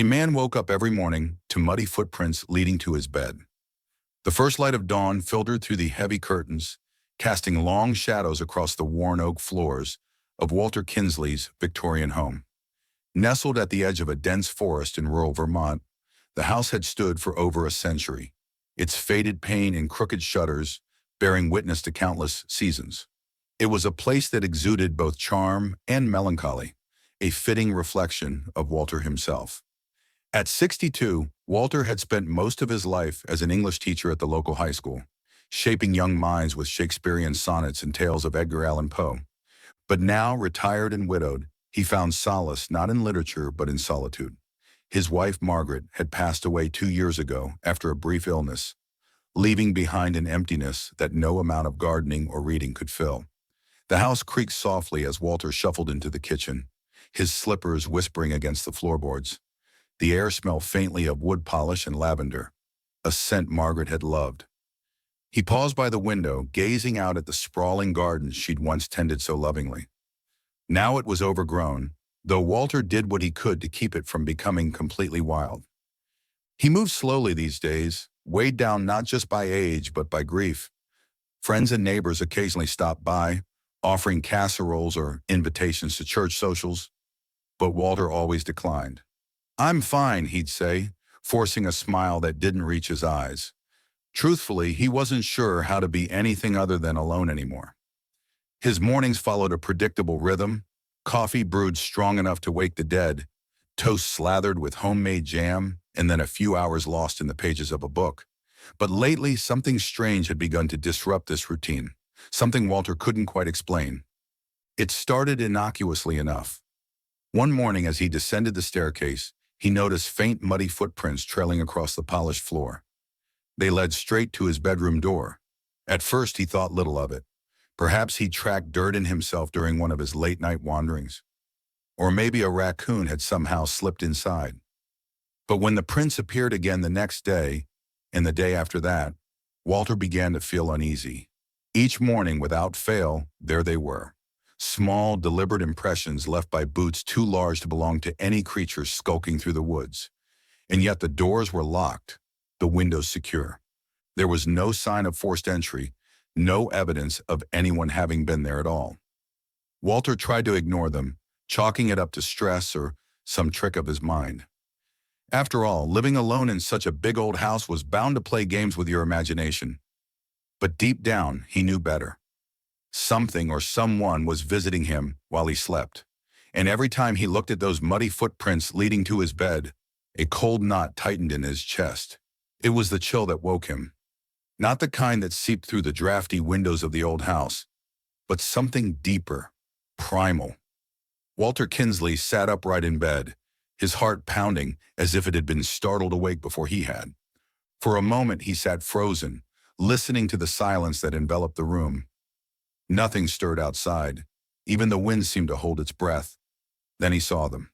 A man woke up every morning to muddy footprints leading to his bed. The first light of dawn filtered through the heavy curtains, casting long shadows across the worn oak floors of Walter Kinsley's Victorian home. Nestled at the edge of a dense forest in rural Vermont, the house had stood for over a century, its faded pane and crooked shutters bearing witness to countless seasons. It was a place that exuded both charm and melancholy, a fitting reflection of Walter himself. At 62, Walter had spent most of his life as an English teacher at the local high school, shaping young minds with Shakespearean sonnets and tales of Edgar Allan Poe. But now, retired and widowed, he found solace not in literature but in solitude. His wife, Margaret, had passed away 2 years ago after a brief illness, leaving behind an emptiness that no amount of gardening or reading could fill. The house creaked softly as Walter shuffled into the kitchen, his slippers whispering against the floorboards. The air smelled faintly of wood polish and lavender, a scent Margaret had loved. He paused by the window, gazing out at the sprawling gardens she'd once tended so lovingly. Now it was overgrown, though Walter did what he could to keep it from becoming completely wild. He moved slowly these days, weighed down not just by age but by grief. Friends and neighbors occasionally stopped by, offering casseroles or invitations to church socials, but Walter always declined. "I'm fine," he'd say, forcing a smile that didn't reach his eyes. Truthfully, he wasn't sure how to be anything other than alone anymore. His mornings followed a predictable rhythm: coffee brewed strong enough to wake the dead, toast slathered with homemade jam, and then a few hours lost in the pages of a book. But lately, something strange had begun to disrupt this routine, something Walter couldn't quite explain. It started innocuously enough. One morning as he descended the staircase, he noticed faint muddy footprints trailing across the polished floor. They led straight to his bedroom door. At first he thought little of it. Perhaps he'd tracked dirt in himself during one of his late-night wanderings. Or maybe a raccoon had somehow slipped inside. But when the prints appeared again the next day, and the day after that, Walter began to feel uneasy. Each morning, without fail, there they were. Small, deliberate impressions left by boots too large to belong to any creature skulking through the woods. And yet the doors were locked, the windows secure. There was no sign of forced entry, no evidence of anyone having been there at all. Walter tried to ignore them, chalking it up to stress or some trick of his mind. After all, living alone in such a big old house was bound to play games with your imagination. But deep down, he knew better. Something or someone was visiting him while he slept, and every time he looked at those muddy footprints leading to his bed, a cold knot tightened in his chest. It was the chill that woke him. Not the kind that seeped through the drafty windows of the old house, but something deeper, primal. Walter Kinsley sat upright in bed, his heart pounding as if it had been startled awake before he had. For a moment he sat frozen, listening to the silence that enveloped the room. Nothing stirred outside. Even the wind seemed to hold its breath. Then he saw them.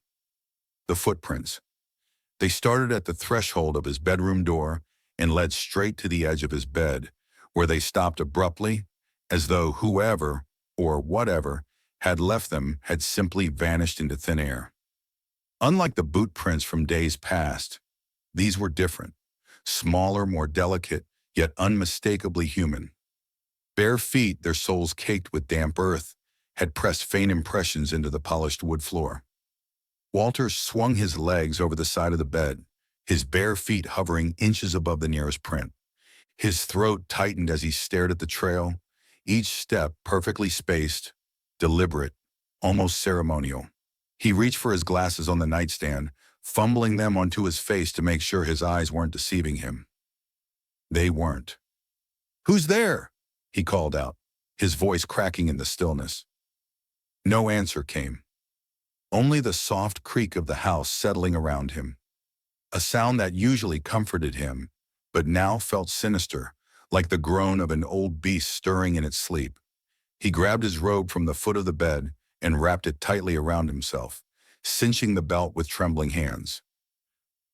The footprints. They started at the threshold of his bedroom door and led straight to the edge of his bed, where they stopped abruptly, as though whoever, or whatever, had left them had simply vanished into thin air. Unlike the boot prints from days past, these were different, smaller, more delicate, yet unmistakably human. Bare feet, their soles caked with damp earth, had pressed faint impressions into the polished wood floor. Walter swung his legs over the side of the bed, his bare feet hovering inches above the nearest print. His throat tightened as he stared at the trail, each step perfectly spaced, deliberate, almost ceremonial. He reached for his glasses on the nightstand, fumbling them onto his face to make sure his eyes weren't deceiving him. They weren't. "Who's there?" he called out, his voice cracking in the stillness. No answer came. Only the soft creak of the house settling around him. A sound that usually comforted him, but now felt sinister, like the groan of an old beast stirring in its sleep. He grabbed his robe from the foot of the bed and wrapped it tightly around himself, cinching the belt with trembling hands.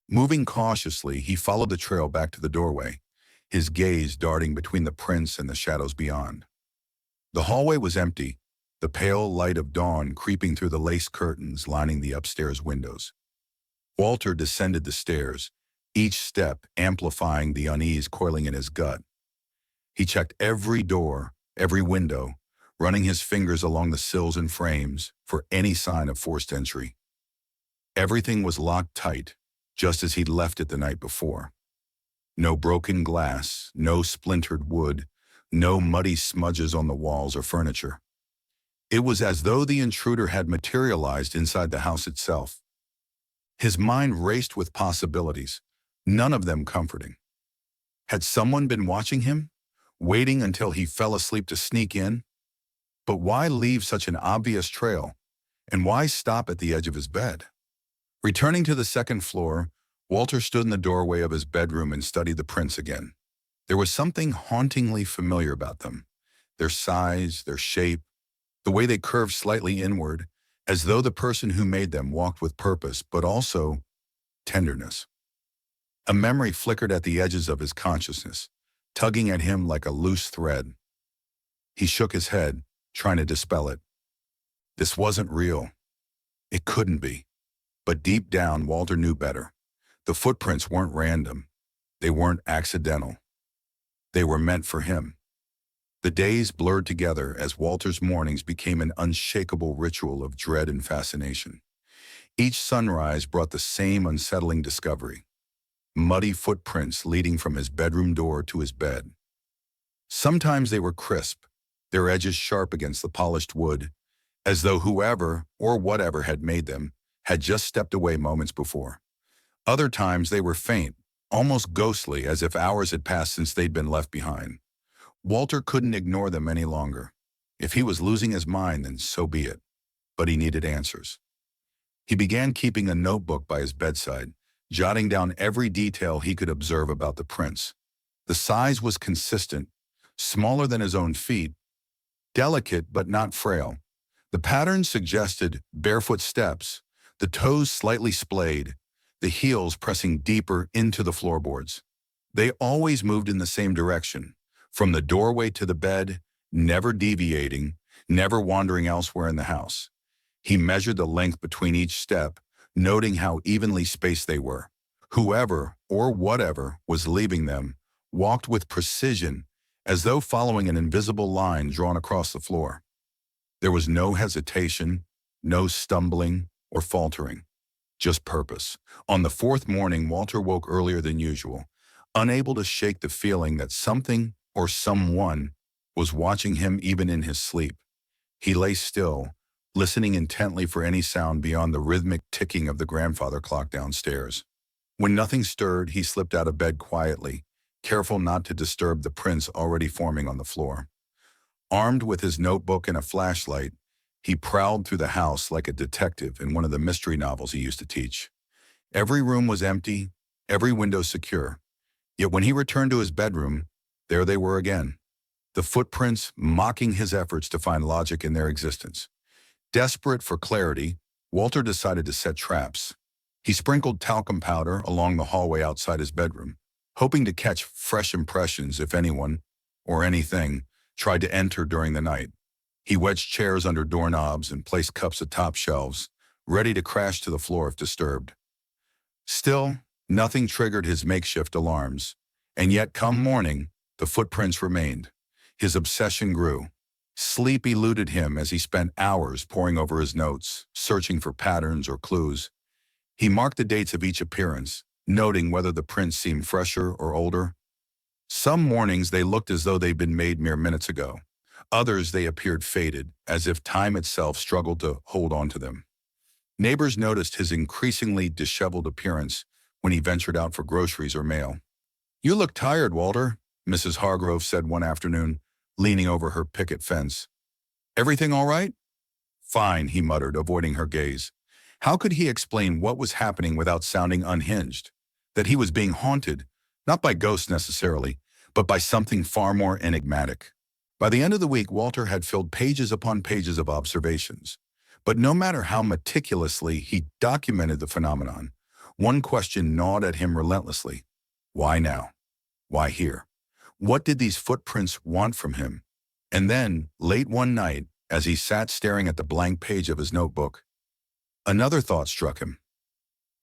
Moving cautiously, he followed the trail back to the doorway, his gaze darting between the prints and the shadows beyond. The hallway was empty, the pale light of dawn creeping through the lace curtains lining the upstairs windows. Walter descended the stairs, each step amplifying the unease coiling in his gut. He checked every door, every window, running his fingers along the sills and frames for any sign of forced entry. Everything was locked tight, just as he'd left it the night before. No broken glass, no splintered wood, no muddy smudges on the walls or furniture. It was as though the intruder had materialized inside the house itself. His mind raced with possibilities, none of them comforting. Had someone been watching him, waiting until he fell asleep to sneak in? But why leave such an obvious trail, and why stop at the edge of his bed? Returning to the second floor, Walter stood in the doorway of his bedroom and studied the prints again. There was something hauntingly familiar about them. Their size, their shape, the way they curved slightly inward, as though the person who made them walked with purpose, but also tenderness. A memory flickered at the edges of his consciousness, tugging at him like a loose thread. He shook his head, trying to dispel it. This wasn't real. It couldn't be. But deep down, Walter knew better. The footprints weren't random. They weren't accidental. They were meant for him. The days blurred together as Walter's mornings became an unshakable ritual of dread and fascination. Each sunrise brought the same unsettling discovery: muddy footprints leading from his bedroom door to his bed. Sometimes they were crisp, their edges sharp against the polished wood, as though whoever or whatever had made them had just stepped away moments before. Other times they were faint, almost ghostly, as if hours had passed since they'd been left behind. Walter couldn't ignore them any longer. If he was losing his mind, then so be it. But he needed answers. He began keeping a notebook by his bedside, jotting down every detail he could observe about the prints. The size was consistent, smaller than his own feet, delicate but not frail. The pattern suggested barefoot steps, the toes slightly splayed, the heels pressing deeper into the floorboards. They always moved in the same direction, from the doorway to the bed, never deviating, never wandering elsewhere in the house. He measured the length between each step, noting how evenly spaced they were. Whoever or whatever was leaving them walked with precision, as though following an invisible line drawn across the floor. There was no hesitation, no stumbling or faltering, just purpose. On the fourth morning, Walter woke earlier than usual, unable to shake the feeling that something or someone was watching him even in his sleep. He lay still, listening intently for any sound beyond the rhythmic ticking of the grandfather clock downstairs. When nothing stirred, he slipped out of bed quietly, careful not to disturb the prints already forming on the floor. Armed with his notebook and a flashlight, he prowled through the house like a detective in one of the mystery novels he used to teach. Every room was empty, every window secure. Yet when he returned to his bedroom, there they were again, the footprints mocking his efforts to find logic in their existence. Desperate for clarity, Walter decided to set traps. He sprinkled talcum powder along the hallway outside his bedroom, hoping to catch fresh impressions if anyone, or anything, tried to enter during the night. He wedged chairs under doorknobs and placed cups atop shelves, ready to crash to the floor if disturbed. Still, nothing triggered his makeshift alarms, and yet come morning, the footprints remained. His obsession grew. Sleep eluded him as he spent hours poring over his notes, searching for patterns or clues. He marked the dates of each appearance, noting whether the prints seemed fresher or older. Some mornings they looked as though they'd been made mere minutes ago. Others they appeared faded, as if time itself struggled to hold on to them. Neighbors noticed his increasingly disheveled appearance when he ventured out for groceries or mail. "You look tired, Walter," Mrs. Hargrove said one afternoon, leaning over her picket fence. "Everything all right?" "Fine," he muttered, avoiding her gaze. How could he explain what was happening without sounding unhinged? That he was being haunted, not by ghosts necessarily, but by something far more enigmatic. By the end of the week, Walter had filled pages upon pages of observations. But no matter how meticulously he documented the phenomenon, one question gnawed at him relentlessly. Why now? Why here? What did these footprints want from him? And then, late one night, as he sat staring at the blank page of his notebook, another thought struck him.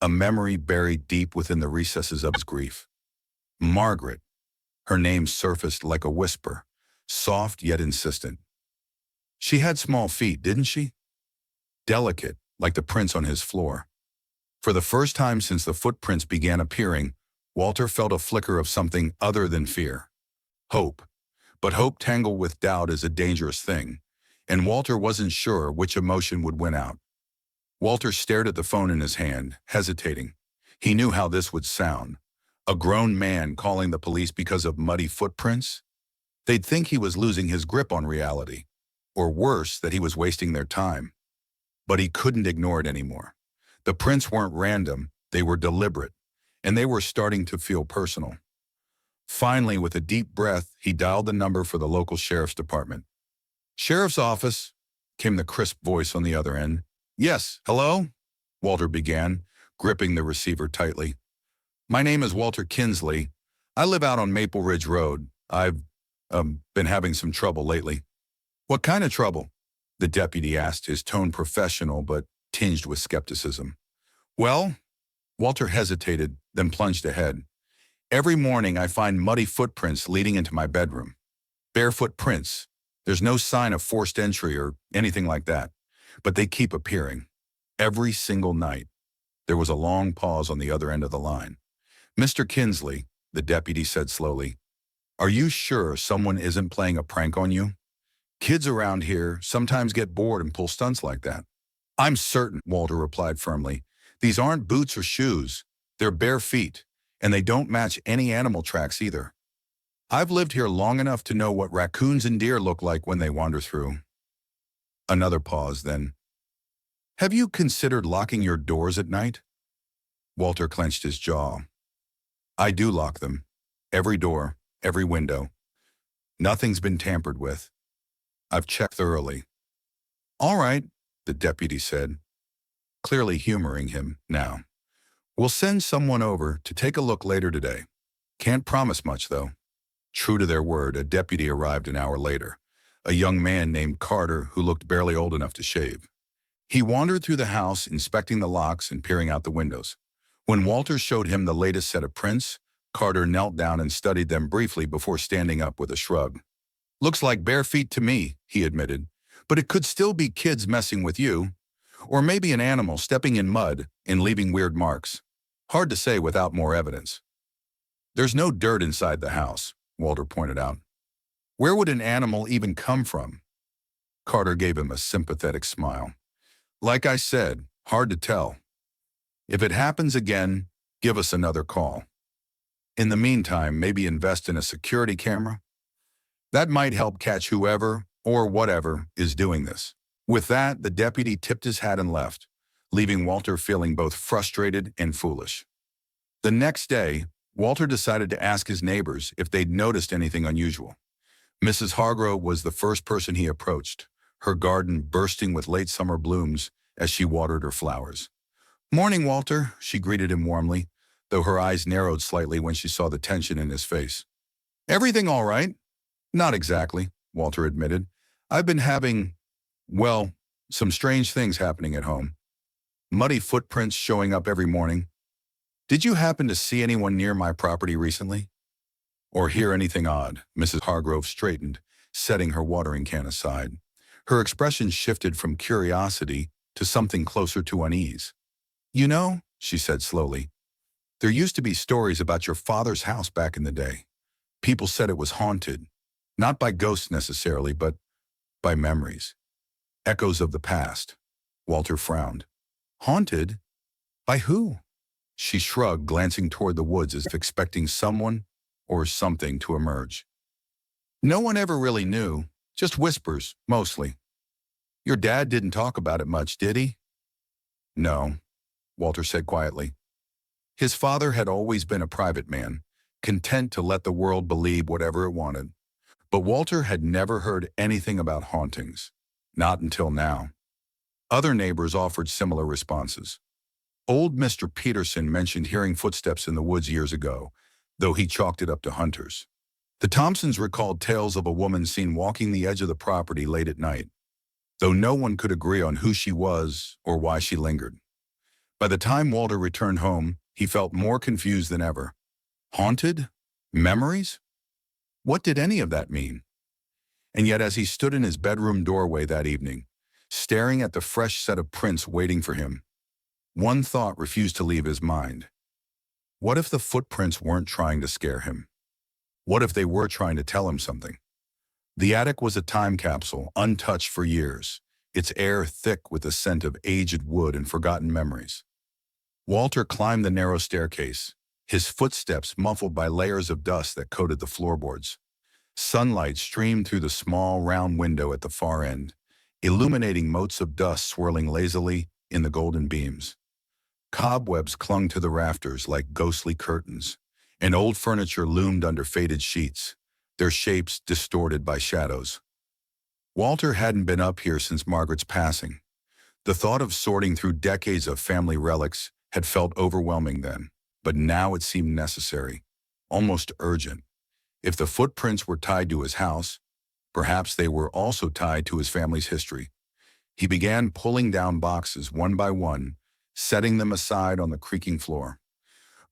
a memory buried deep within the recesses of his grief. Margaret. Her name surfaced like a whisper, soft yet insistent. She had small feet, didn't she? Delicate, like the prints on his floor. For the first time since the footprints began appearing, Walter felt a flicker of something other than fear. Hope. But hope tangled with doubt is a dangerous thing, and Walter wasn't sure which emotion would win out. Walter stared at the phone in his hand, hesitating. He knew how this would sound. A grown man calling the police because of muddy footprints? They'd think he was losing his grip on reality. Or worse, that he was wasting their time. But he couldn't ignore it anymore. The prints weren't random, they were deliberate, and they were starting to feel personal. Finally, with a deep breath, he dialed the number for the local sheriff's department. "Sheriff's office," came the crisp voice on the other end. "Yes, hello?" Walter began, gripping the receiver tightly. "My name is Walter Kinsley. I live out on Maple Ridge Road. I've been having some trouble lately." "What kind of trouble?" the deputy asked, his tone professional but tinged with skepticism. "Well," Walter hesitated, then plunged ahead. "Every morning I find muddy footprints leading into my bedroom. Barefoot prints. There's no sign of forced entry or anything like that, but they keep appearing. Every single night." There was a long pause on the other end of the line. "Mr. Kinsley," the deputy said slowly, "are you sure someone isn't playing a prank on you? Kids around here sometimes get bored and pull stunts like that." "I'm certain," Walter replied firmly. "These aren't boots or shoes. They're bare feet, and they don't match any animal tracks either. I've lived here long enough to know what raccoons and deer look like when they wander through." Another pause, then. "Have you considered locking your doors at night?" Walter clenched his jaw. "I do lock them. Every door, every window. Nothing's been tampered with. I've checked thoroughly." "All right," the deputy said, clearly humoring him now. "We'll send someone over to take a look later today. Can't promise much, though." True to their word, a deputy arrived an hour later, a young man named Carter who looked barely old enough to shave. He wandered through the house, inspecting the locks and peering out the windows. When Walter showed him the latest set of prints, Carter knelt down and studied them briefly before standing up with a shrug. "Looks like bare feet to me," he admitted, "but it could still be kids messing with you. Or maybe an animal stepping in mud and leaving weird marks. Hard to say without more evidence." "There's no dirt inside the house," Walter pointed out. "Where would an animal even come from?" Carter gave him a sympathetic smile. "Like I said, hard to tell. If it happens again, give us another call. In the meantime, maybe invest in a security camera. That might help catch whoever or whatever is doing this." With that, the deputy tipped his hat and left, leaving Walter feeling both frustrated and foolish. The next day, Walter decided to ask his neighbors if they'd noticed anything unusual. Mrs. Hargrove was the first person he approached, her garden bursting with late summer blooms as she watered her flowers. "Morning, Walter," she greeted him warmly, though her eyes narrowed slightly when she saw the tension in his face. "Everything all right?" "Not exactly," Walter admitted. "I've been having, well, some strange things happening at home. Muddy footprints showing up every morning. Did you happen to see anyone near my property recently? Or hear anything odd?" Mrs. Hargrove straightened, setting her watering can aside. Her expression shifted from curiosity to something closer to unease. "You know," she said slowly, "there used to be stories about your father's house back in the day. People said it was haunted, not by ghosts necessarily, but by memories. Echoes of the past." Walter frowned. "Haunted? By who?" She shrugged, glancing toward the woods as if expecting someone or something to emerge. "No one ever really knew, just whispers, mostly. Your dad didn't talk about it much, did he?" "No," Walter said quietly. His father had always been a private man, content to let the world believe whatever it wanted. But Walter had never heard anything about hauntings. Not until now. Other neighbors offered similar responses. Old Mr. Peterson mentioned hearing footsteps in the woods years ago, though he chalked it up to hunters. The Thompsons recalled tales of a woman seen walking the edge of the property late at night, though no one could agree on who she was or why she lingered. By the time Walter returned home, he felt more confused than ever. Haunted? Memories? What did any of that mean? And yet as he stood in his bedroom doorway that evening, staring at the fresh set of prints waiting for him, one thought refused to leave his mind. What if the footprints weren't trying to scare him? What if they were trying to tell him something? The attic was a time capsule, untouched for years, its air thick with the scent of aged wood and forgotten memories. Walter climbed the narrow staircase, his footsteps muffled by layers of dust that coated the floorboards. Sunlight streamed through the small, round window at the far end, illuminating motes of dust swirling lazily in the golden beams. Cobwebs clung to the rafters like ghostly curtains, and old furniture loomed under faded sheets, their shapes distorted by shadows. Walter hadn't been up here since Margaret's passing. The thought of sorting through decades of family relics had felt overwhelming then, but now it seemed necessary, almost urgent. If the footprints were tied to his house, perhaps they were also tied to his family's history. He began pulling down boxes one by one, setting them aside on the creaking floor.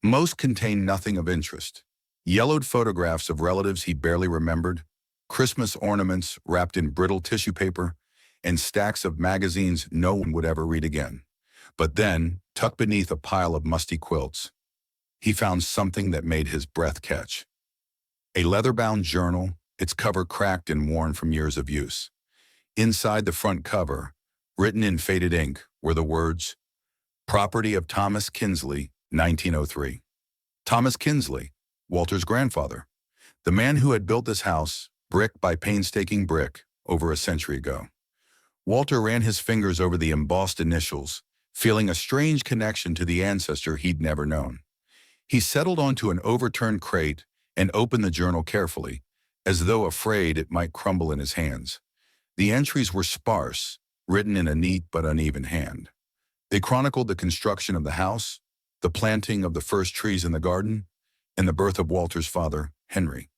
Most contained nothing of interest. Yellowed photographs of relatives he barely remembered, Christmas ornaments wrapped in brittle tissue paper, and stacks of magazines no one would ever read again. But then, tucked beneath a pile of musty quilts, he found something that made his breath catch. A leather-bound journal, its cover cracked and worn from years of use. Inside the front cover, written in faded ink, were the words, "Property of Thomas Kinsley, 1903. Thomas Kinsley, Walter's grandfather, the man who had built this house, brick by painstaking brick, over a century ago. Walter ran his fingers over the embossed initials, feeling a strange connection to the ancestor he'd never known. He settled onto an overturned crate and opened the journal carefully, as though afraid it might crumble in his hands. The entries were sparse, written in a neat but uneven hand. They chronicled the construction of the house, the planting of the first trees in the garden, and the birth of Walter's father, Henry.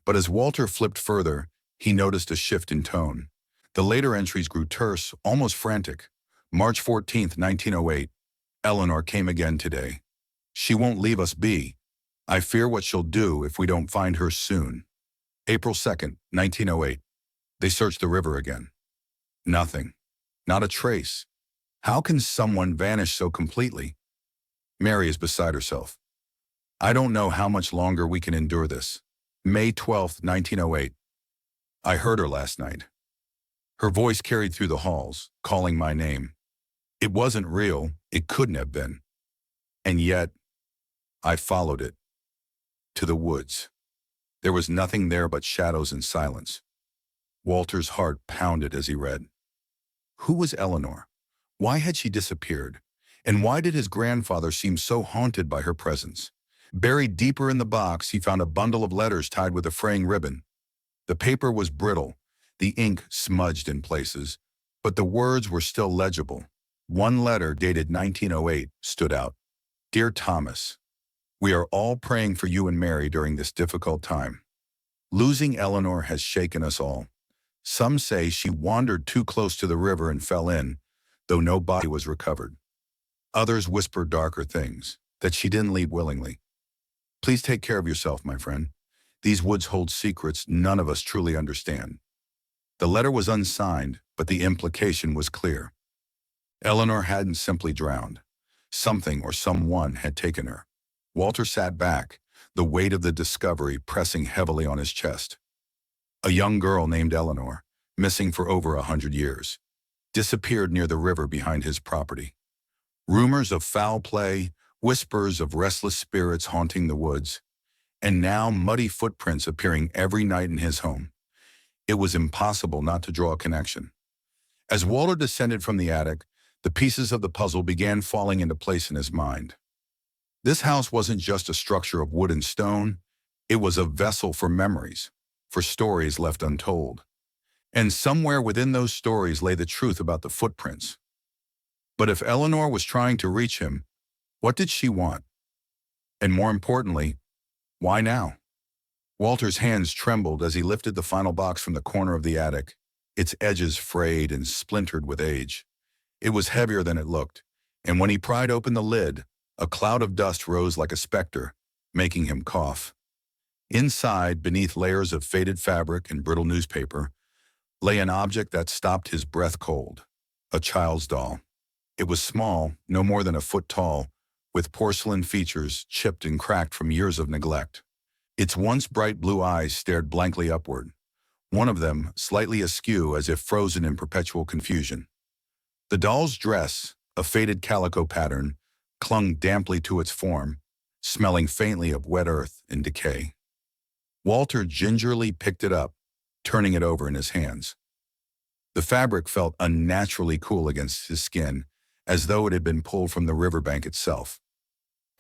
But as Walter flipped further, he noticed a shift in tone. The later entries grew terse, almost frantic. March 14th, 1908. Eleanor came again today. She won't leave us be. I fear what she'll do if we don't find her soon. April 2nd, 1908. They searched the river again. Nothing. Not a trace. How can someone vanish so completely? Mary is beside herself. I don't know how much longer we can endure this. May 12th, 1908. I heard her last night. Her voice carried through the halls, calling my name. It wasn't real. It couldn't have been. And yet, I followed it. To the woods. There was nothing there but shadows and silence. Walter's heart pounded as he read. Who was Eleanor? Why had she disappeared? And why did his grandfather seem so haunted by her presence? Buried deeper in the box, he found a bundle of letters tied with a fraying ribbon. The paper was brittle, the ink smudged in places, but the words were still legible. One letter, dated 1908, stood out. Dear Thomas, we are all praying for you and Mary during this difficult time. Losing Eleanor has shaken us all. Some say she wandered too close to the river and fell in, though no body was recovered. Others whisper darker things, that she didn't leave willingly. Please take care of yourself, my friend. These woods hold secrets none of us truly understand. The letter was unsigned, but the implication was clear. Eleanor hadn't simply drowned. Something or someone had taken her. Walter sat back, the weight of the discovery pressing heavily on his chest. A young girl named Eleanor, missing for over 100 years, disappeared near the river behind his property. Rumors of foul play, whispers of restless spirits haunting the woods, and now muddy footprints appearing every night in his home. It was impossible not to draw a connection. As Walter descended from the attic, the pieces of the puzzle began falling into place in his mind. This house wasn't just a structure of wood and stone, it was a vessel for memories, for stories left untold. And somewhere within those stories lay the truth about the footprints. But if Eleanor was trying to reach him, what did she want? And more importantly, why now? Walter's hands trembled as he lifted the final box from the corner of the attic, its edges frayed and splintered with age. It was heavier than it looked, And when he pried open the lid, a cloud of dust rose like a specter, making him cough. Inside, beneath layers of faded fabric and brittle newspaper, lay an object that stopped his breath cold. A child's doll. It was small, no more than a foot tall, with porcelain features chipped and cracked from years of neglect. Its once bright blue eyes stared blankly upward, one of them slightly askew as if frozen in perpetual confusion. The doll's dress, a faded calico pattern, clung damply to its form, smelling faintly of wet earth and decay. Walter gingerly picked it up, turning it over in his hands. The fabric felt unnaturally cool against his skin, as though it had been pulled from the riverbank itself.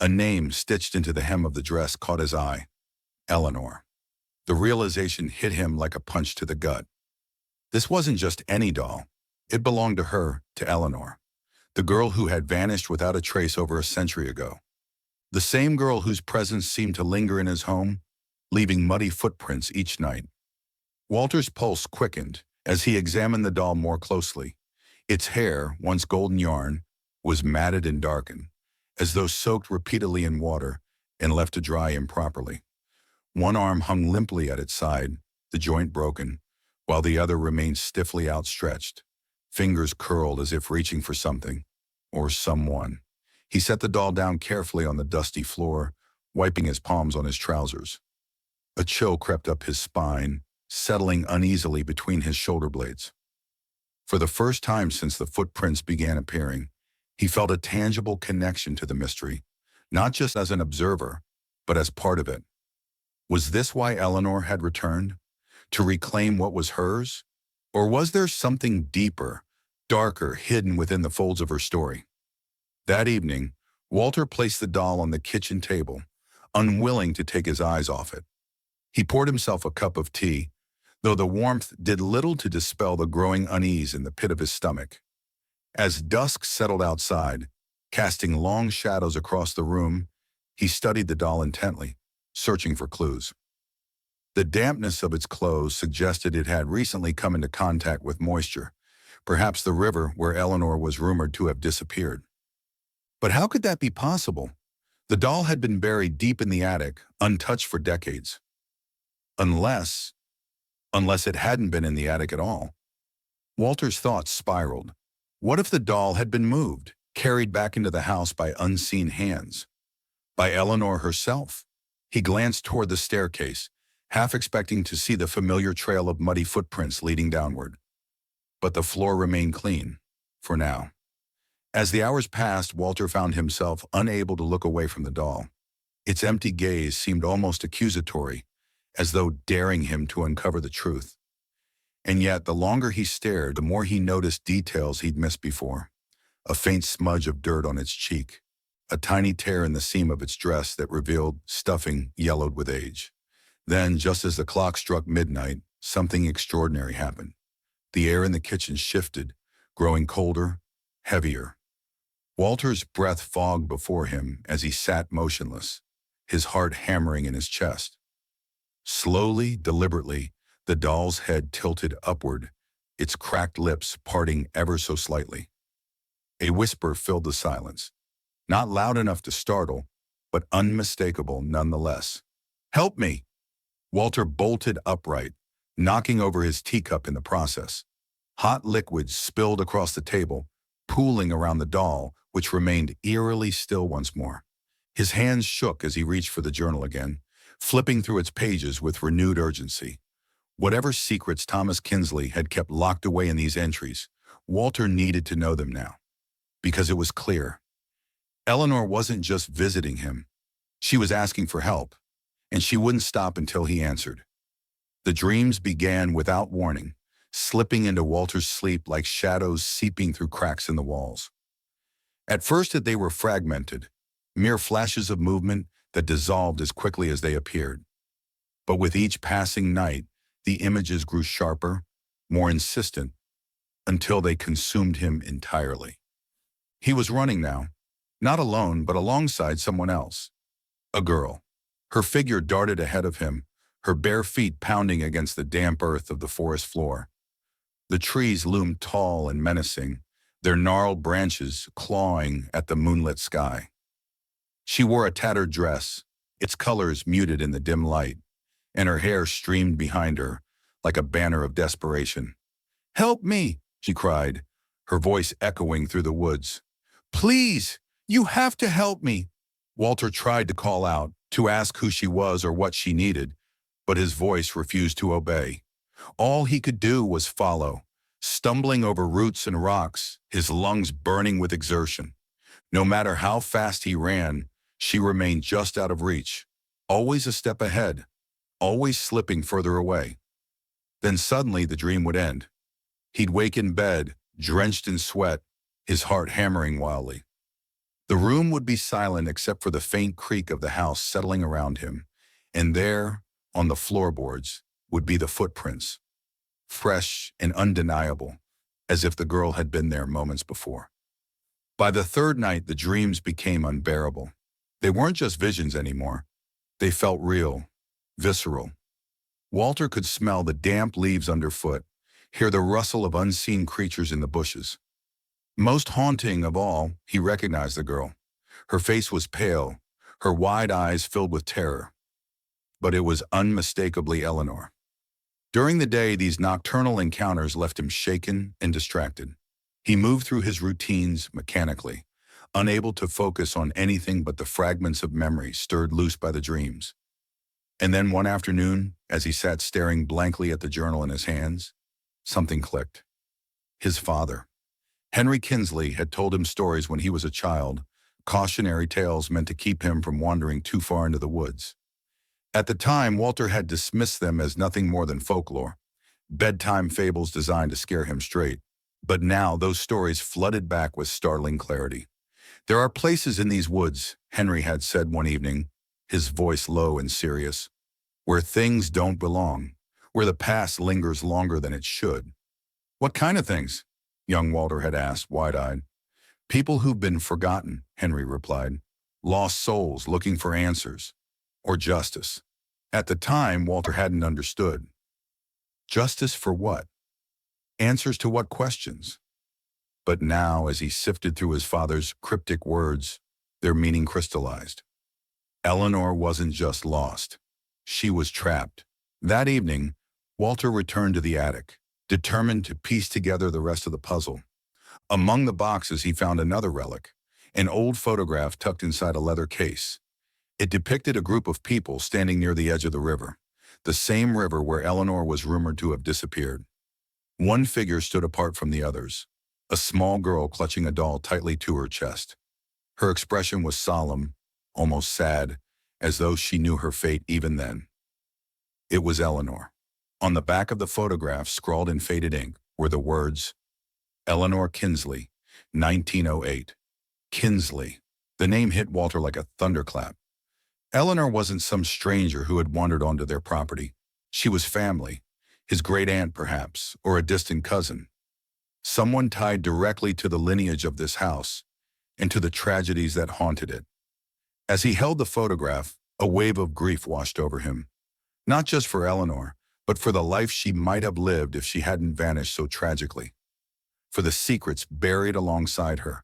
A name stitched into the hem of the dress caught his eye. Eleanor. The realization hit him like a punch to the gut. This wasn't just any doll. It belonged to her, to Eleanor, the girl who had vanished without a trace over a century ago. The same girl whose presence seemed to linger in his home, leaving muddy footprints each night. Walter's pulse quickened as he examined the doll more closely. Its hair, once golden yarn, was matted and darkened, as though soaked repeatedly in water and left to dry improperly. One arm hung limply at its side, the joint broken, while the other remained stiffly outstretched, fingers curled as if reaching for something, or someone. He set the doll down carefully on the dusty floor, wiping his palms on his trousers. A chill crept up his spine, settling uneasily between his shoulder blades. For the first time since the footprints began appearing, he felt a tangible connection to the mystery, not just as an observer, but as part of it. Was this why Eleanor had returned? To reclaim what was hers? Or was there something deeper, darker, hidden within the folds of her story? That evening, Walter placed the doll on the kitchen table, unwilling to take his eyes off it. He poured himself a cup of tea, though the warmth did little to dispel the growing unease in the pit of his stomach. As dusk settled outside, casting long shadows across the room, he studied the doll intently, searching for clues. The dampness of its clothes suggested it had recently come into contact with moisture, perhaps the river where Eleanor was rumored to have disappeared. But how could that be possible? The doll had been buried deep in the attic, untouched for decades. Unless it hadn't been in the attic at all. Walter's thoughts spiraled. What if the doll had been moved, carried back into the house by unseen hands? By Eleanor herself? He glanced toward the staircase, half expecting to see the familiar trail of muddy footprints leading downward. But the floor remained clean, for now. As the hours passed, Walter found himself unable to look away from the doll. Its empty gaze seemed almost accusatory, as though daring him to uncover the truth. And yet, the longer he stared, the more he noticed details he'd missed before. A faint smudge of dirt on its cheek, a tiny tear in the seam of its dress that revealed stuffing yellowed with age. Then, just as the clock struck midnight, something extraordinary happened. The air in the kitchen shifted, growing colder, heavier. Walter's breath fogged before him as he sat motionless, his heart hammering in his chest. Slowly, deliberately, the doll's head tilted upward, its cracked lips parting ever so slightly. A whisper filled the silence, not loud enough to startle, but unmistakable nonetheless. "Help me!" Walter bolted upright, knocking over his teacup in the process. Hot liquid spilled across the table, pooling around the doll, which remained eerily still once more. His hands shook as he reached for the journal again, flipping through its pages with renewed urgency. Whatever secrets Thomas Kinsley had kept locked away in these entries, Walter needed to know them now. Because it was clear. Eleanor wasn't just visiting him. She was asking for help, and she wouldn't stop until he answered. The dreams began without warning, slipping into Walter's sleep like shadows seeping through cracks in the walls. At first they were fragmented, mere flashes of movement that dissolved as quickly as they appeared. But with each passing night, the images grew sharper, more insistent, until they consumed him entirely. He was running now, not alone, but alongside someone else. A girl. Her figure darted ahead of him, her bare feet pounding against the damp earth of the forest floor. The trees loomed tall and menacing, their gnarled branches clawing at the moonlit sky. She wore a tattered dress, its colors muted in the dim light, and her hair streamed behind her like a banner of desperation. "Help me!" she cried, her voice echoing through the woods. "Please, you have to help me!" Walter tried to call out, to ask who she was or what she needed, but his voice refused to obey. All he could do was follow, stumbling over roots and rocks, his lungs burning with exertion. No matter how fast he ran, she remained just out of reach, always a step ahead, always slipping further away. Then suddenly the dream would end. He'd wake in bed, drenched in sweat, his heart hammering wildly. The room would be silent except for the faint creak of the house settling around him, and there, on the floorboards, would be the footprints, fresh and undeniable, as if the girl had been there moments before. By the third night, the dreams became unbearable. They weren't just visions anymore. They felt real, visceral. Walter could smell the damp leaves underfoot, hear the rustle of unseen creatures in the bushes. Most haunting of all, he recognized the girl. Her face was pale, her wide eyes filled with terror. But it was unmistakably Eleanor. During the day, these nocturnal encounters left him shaken and distracted. He moved through his routines mechanically, unable to focus on anything but the fragments of memory stirred loose by the dreams. And then one afternoon, as he sat staring blankly at the journal in his hands, something clicked. His father. Henry Kinsley had told him stories when he was a child, cautionary tales meant to keep him from wandering too far into the woods. At the time, Walter had dismissed them as nothing more than folklore, bedtime fables designed to scare him straight. But now those stories flooded back with startling clarity. "There are places in these woods," Henry had said one evening, his voice low and serious, "where things don't belong, where the past lingers longer than it should." "What kind of things?" young Walter had asked, wide-eyed. "People who've been forgotten," Henry replied. "Lost souls looking for answers. Or justice." At the time, Walter hadn't understood. Justice for what? Answers to what questions? But now, as he sifted through his father's cryptic words, their meaning crystallized. Eleanor wasn't just lost. She was trapped. That evening, Walter returned to the attic, determined to piece together the rest of the puzzle. Among the boxes, he found another relic, an old photograph tucked inside a leather case. It depicted a group of people standing near the edge of the river, the same river where Eleanor was rumored to have disappeared. One figure stood apart from the others, a small girl clutching a doll tightly to her chest. Her expression was solemn, almost sad, as though she knew her fate even then. It was Eleanor. On the back of the photograph, scrawled in faded ink, were the words, "Eleanor Kinsley, 1908. Kinsley. The name hit Walter like a thunderclap. Eleanor wasn't some stranger who had wandered onto their property. She was family, his great-aunt perhaps, or a distant cousin. Someone tied directly to the lineage of this house and to the tragedies that haunted it. As he held the photograph, a wave of grief washed over him. Not just for Eleanor, but for the life she might have lived if she hadn't vanished so tragically. For the secrets buried alongside her.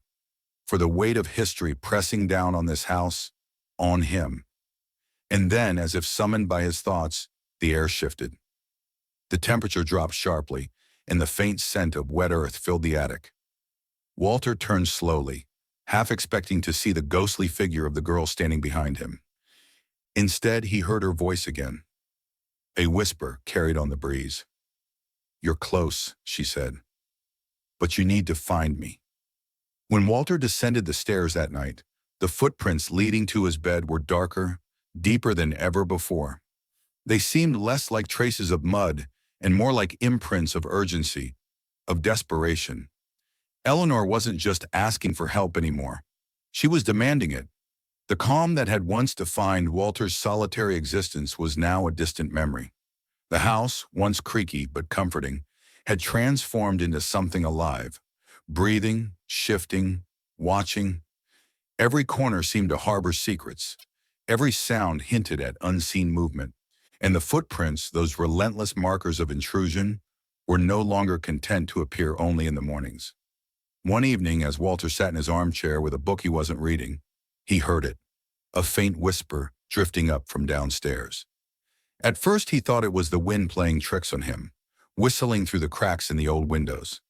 For the weight of history pressing down on this house, on him. And then, as if summoned by his thoughts, the air shifted. The temperature dropped sharply, and the faint scent of wet earth filled the attic. Walter turned slowly, half expecting to see the ghostly figure of the girl standing behind him. Instead, he heard her voice again. A whisper carried on the breeze. "You're close," she said. "But you need to find me." When Walter descended the stairs that night, the footprints leading to his bed were darker, deeper than ever before. They seemed less like traces of mud and more like imprints of urgency, of desperation. Eleanor wasn't just asking for help anymore. She was demanding it. The calm that had once defined Walter's solitary existence was now a distant memory. The house, once creaky but comforting, had transformed into something alive, breathing, shifting, watching. Every corner seemed to harbor secrets. Every sound hinted at unseen movement. And the footprints, those relentless markers of intrusion, were no longer content to appear only in the mornings. One evening, as Walter sat in his armchair with a book he wasn't reading, he heard it, a faint whisper drifting up from downstairs. At first he thought it was the wind playing tricks on him, whistling through the cracks in the old windows.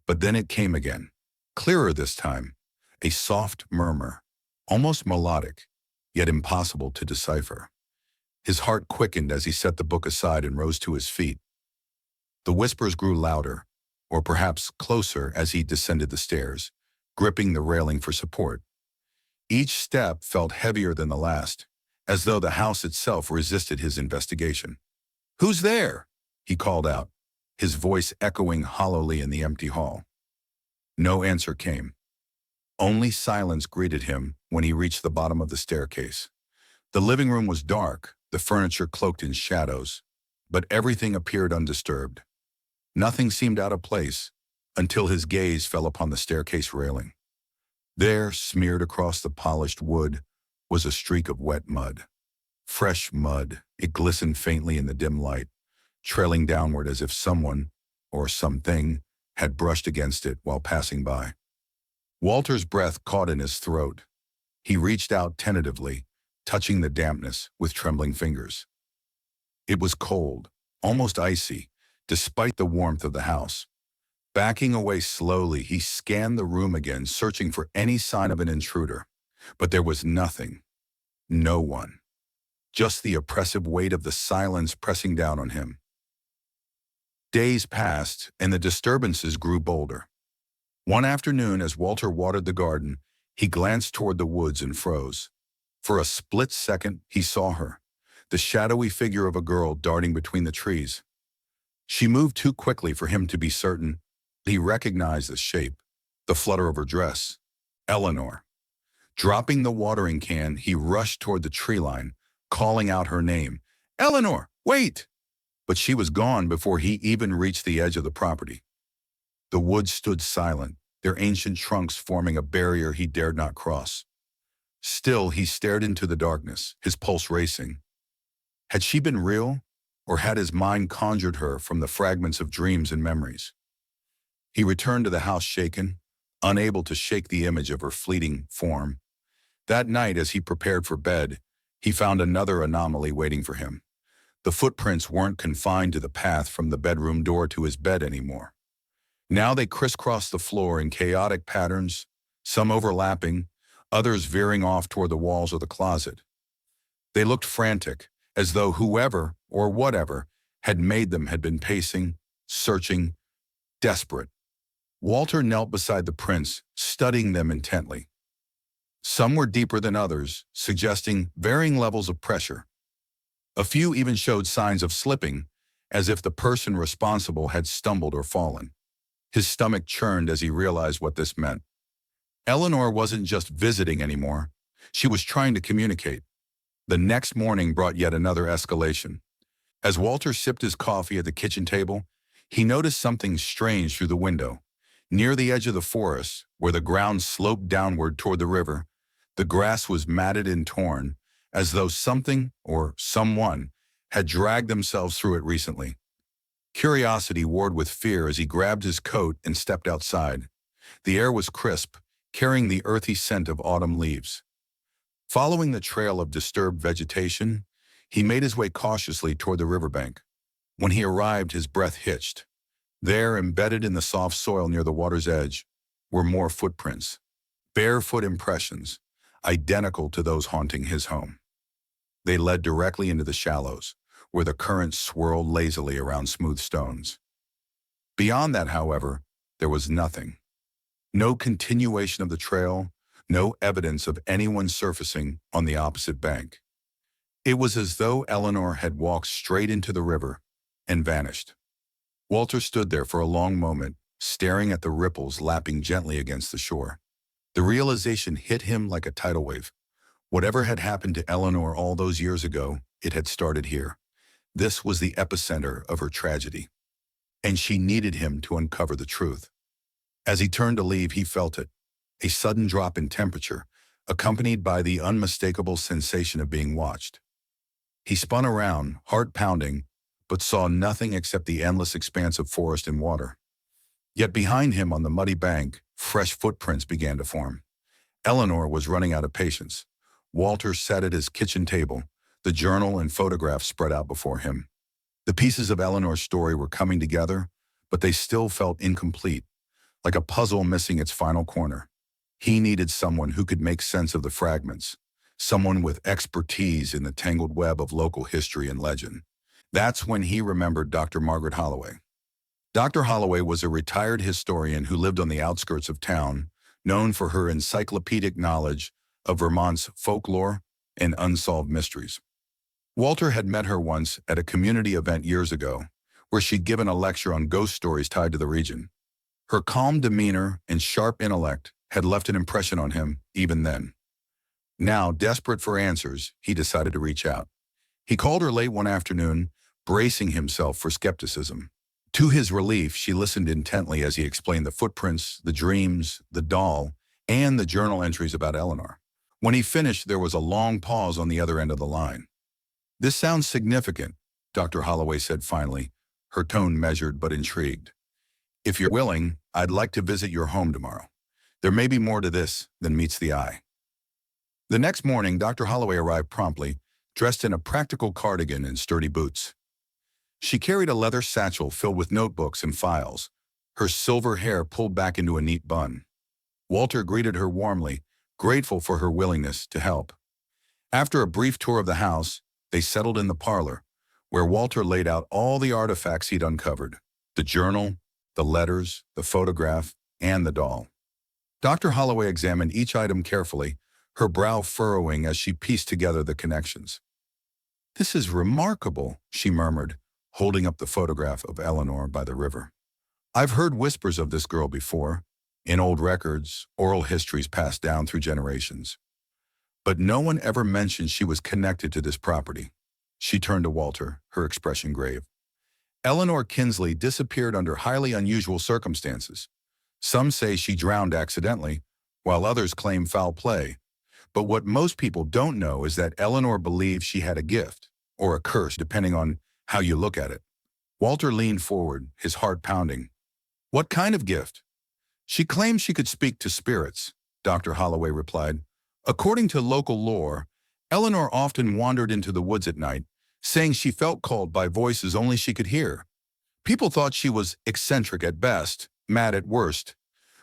But then it came again, clearer this time, a soft murmur, almost melodic, yet impossible to decipher. His heart quickened as he set the book aside and rose to his feet. The whispers grew louder, or perhaps closer as he descended the stairs, gripping the railing for support. Each step felt heavier than the last, as though the house itself resisted his investigation. "Who's there?" he called out, his voice echoing hollowly in the empty hall. No answer came. Only silence greeted him when he reached the bottom of the staircase. The living room was dark, the furniture cloaked in shadows, but everything appeared undisturbed. Nothing seemed out of place until his gaze fell upon the staircase railing. There, smeared across the polished wood, was a streak of wet mud. Fresh mud, it glistened faintly in the dim light, trailing downward as if someone, or something, had brushed against it while passing by. Walter's breath caught in his throat. He reached out tentatively, touching the dampness with trembling fingers. It was cold, almost icy, despite the warmth of the house. Backing away slowly, he scanned the room again, searching for any sign of an intruder. But there was nothing. No one. Just the oppressive weight of the silence pressing down on him. Days passed, and the disturbances grew bolder. One afternoon, as Walter watered the garden, he glanced toward the woods and froze. For a split second, he saw her, the shadowy figure of a girl darting between the trees. She moved too quickly for him to be certain. He recognized the shape, the flutter of her dress. Eleanor. Dropping the watering can, he rushed toward the tree line, calling out her name. "Eleanor, wait!" But she was gone before he even reached the edge of the property. The woods stood silent, their ancient trunks forming a barrier he dared not cross. Still, he stared into the darkness, his pulse racing. Had she been real, or had his mind conjured her from the fragments of dreams and memories? He returned to the house shaken, unable to shake the image of her fleeting form. That night, as he prepared for bed, he found another anomaly waiting for him. The footprints weren't confined to the path from the bedroom door to his bed anymore. Now they crisscrossed the floor in chaotic patterns, some overlapping, others veering off toward the walls of the closet. They looked frantic, as though whoever or whatever had made them had been pacing, searching, desperate. Walter knelt beside the prints, studying them intently. Some were deeper than others, suggesting varying levels of pressure. A few even showed signs of slipping, as if the person responsible had stumbled or fallen. His stomach churned as he realized what this meant. Eleanor wasn't just visiting anymore. She was trying to communicate. The next morning brought yet another escalation. As Walter sipped his coffee at the kitchen table, he noticed something strange through the window. Near the edge of the forest, where the ground sloped downward toward the river, the grass was matted and torn, as though something or someone had dragged themselves through it recently. Curiosity warred with fear as he grabbed his coat and stepped outside. The air was crisp, carrying the earthy scent of autumn leaves. Following the trail of disturbed vegetation, he made his way cautiously toward the riverbank. When he arrived, his breath hitched. There, embedded in the soft soil near the water's edge, were more footprints, barefoot impressions, identical to those haunting his home. They led directly into the shallows, where the current swirled lazily around smooth stones. Beyond that, however, there was nothing. No continuation of the trail, no evidence of anyone surfacing on the opposite bank. It was as though Eleanor had walked straight into the river and vanished. Walter stood there for a long moment, staring at the ripples lapping gently against the shore. The realization hit him like a tidal wave. Whatever had happened to Eleanor all those years ago, it had started here. This was the epicenter of her tragedy, and she needed him to uncover the truth. As he turned to leave, he felt it, a sudden drop in temperature, accompanied by the unmistakable sensation of being watched. He spun around, heart pounding, but saw nothing except the endless expanse of forest and water. Yet behind him on the muddy bank, fresh footprints began to form. Eleanor was running out of patience. Walter sat at his kitchen table, the journal and photographs spread out before him. The pieces of Eleanor's story were coming together, but they still felt incomplete, like a puzzle missing its final corner. He needed someone who could make sense of the fragments, someone with expertise in the tangled web of local history and legend. That's when he remembered Dr. Margaret Holloway. Dr. Holloway was a retired historian who lived on the outskirts of town, known for her encyclopedic knowledge of Vermont's folklore and unsolved mysteries. Walter had met her once at a community event years ago, where she'd given a lecture on ghost stories tied to the region. Her calm demeanor and sharp intellect had left an impression on him even then. Now, desperate for answers, he decided to reach out. He called her late one afternoon, bracing himself for skepticism. To his relief, she listened intently as he explained the footprints, the dreams, the doll, and the journal entries about Eleanor. When he finished, there was a long pause on the other end of the line. "This sounds significant," Dr. Holloway said finally, her tone measured but intrigued. "If you're willing, I'd like to visit your home tomorrow. There may be more to this than meets the eye." The next morning, Dr. Holloway arrived promptly, dressed in a practical cardigan and sturdy boots. She carried a leather satchel filled with notebooks and files, her silver hair pulled back into a neat bun. Walter greeted her warmly, grateful for her willingness to help. After a brief tour of the house, they settled in the parlor, where Walter laid out all the artifacts he'd uncovered: the journal, the letters, the photograph, and the doll. Dr. Holloway examined each item carefully, her brow furrowing as she pieced together the connections. "This is remarkable," she murmured, holding up the photograph of Eleanor by the river. "I've heard whispers of this girl before, in old records, oral histories passed down through generations. But no one ever mentioned she was connected to this property." She turned to Walter, her expression grave. "Eleanor Kinsley disappeared under highly unusual circumstances. Some say she drowned accidentally, while others claim foul play. But what most people don't know is that Eleanor believed she had a gift, or a curse, depending on how you look at it." Walter leaned forward, his heart pounding. "What kind of gift?" "She claimed she could speak to spirits," Dr. Holloway replied. "According to local lore, Eleanor often wandered into the woods at night, saying she felt called by voices only she could hear. People thought she was eccentric at best, mad at worst,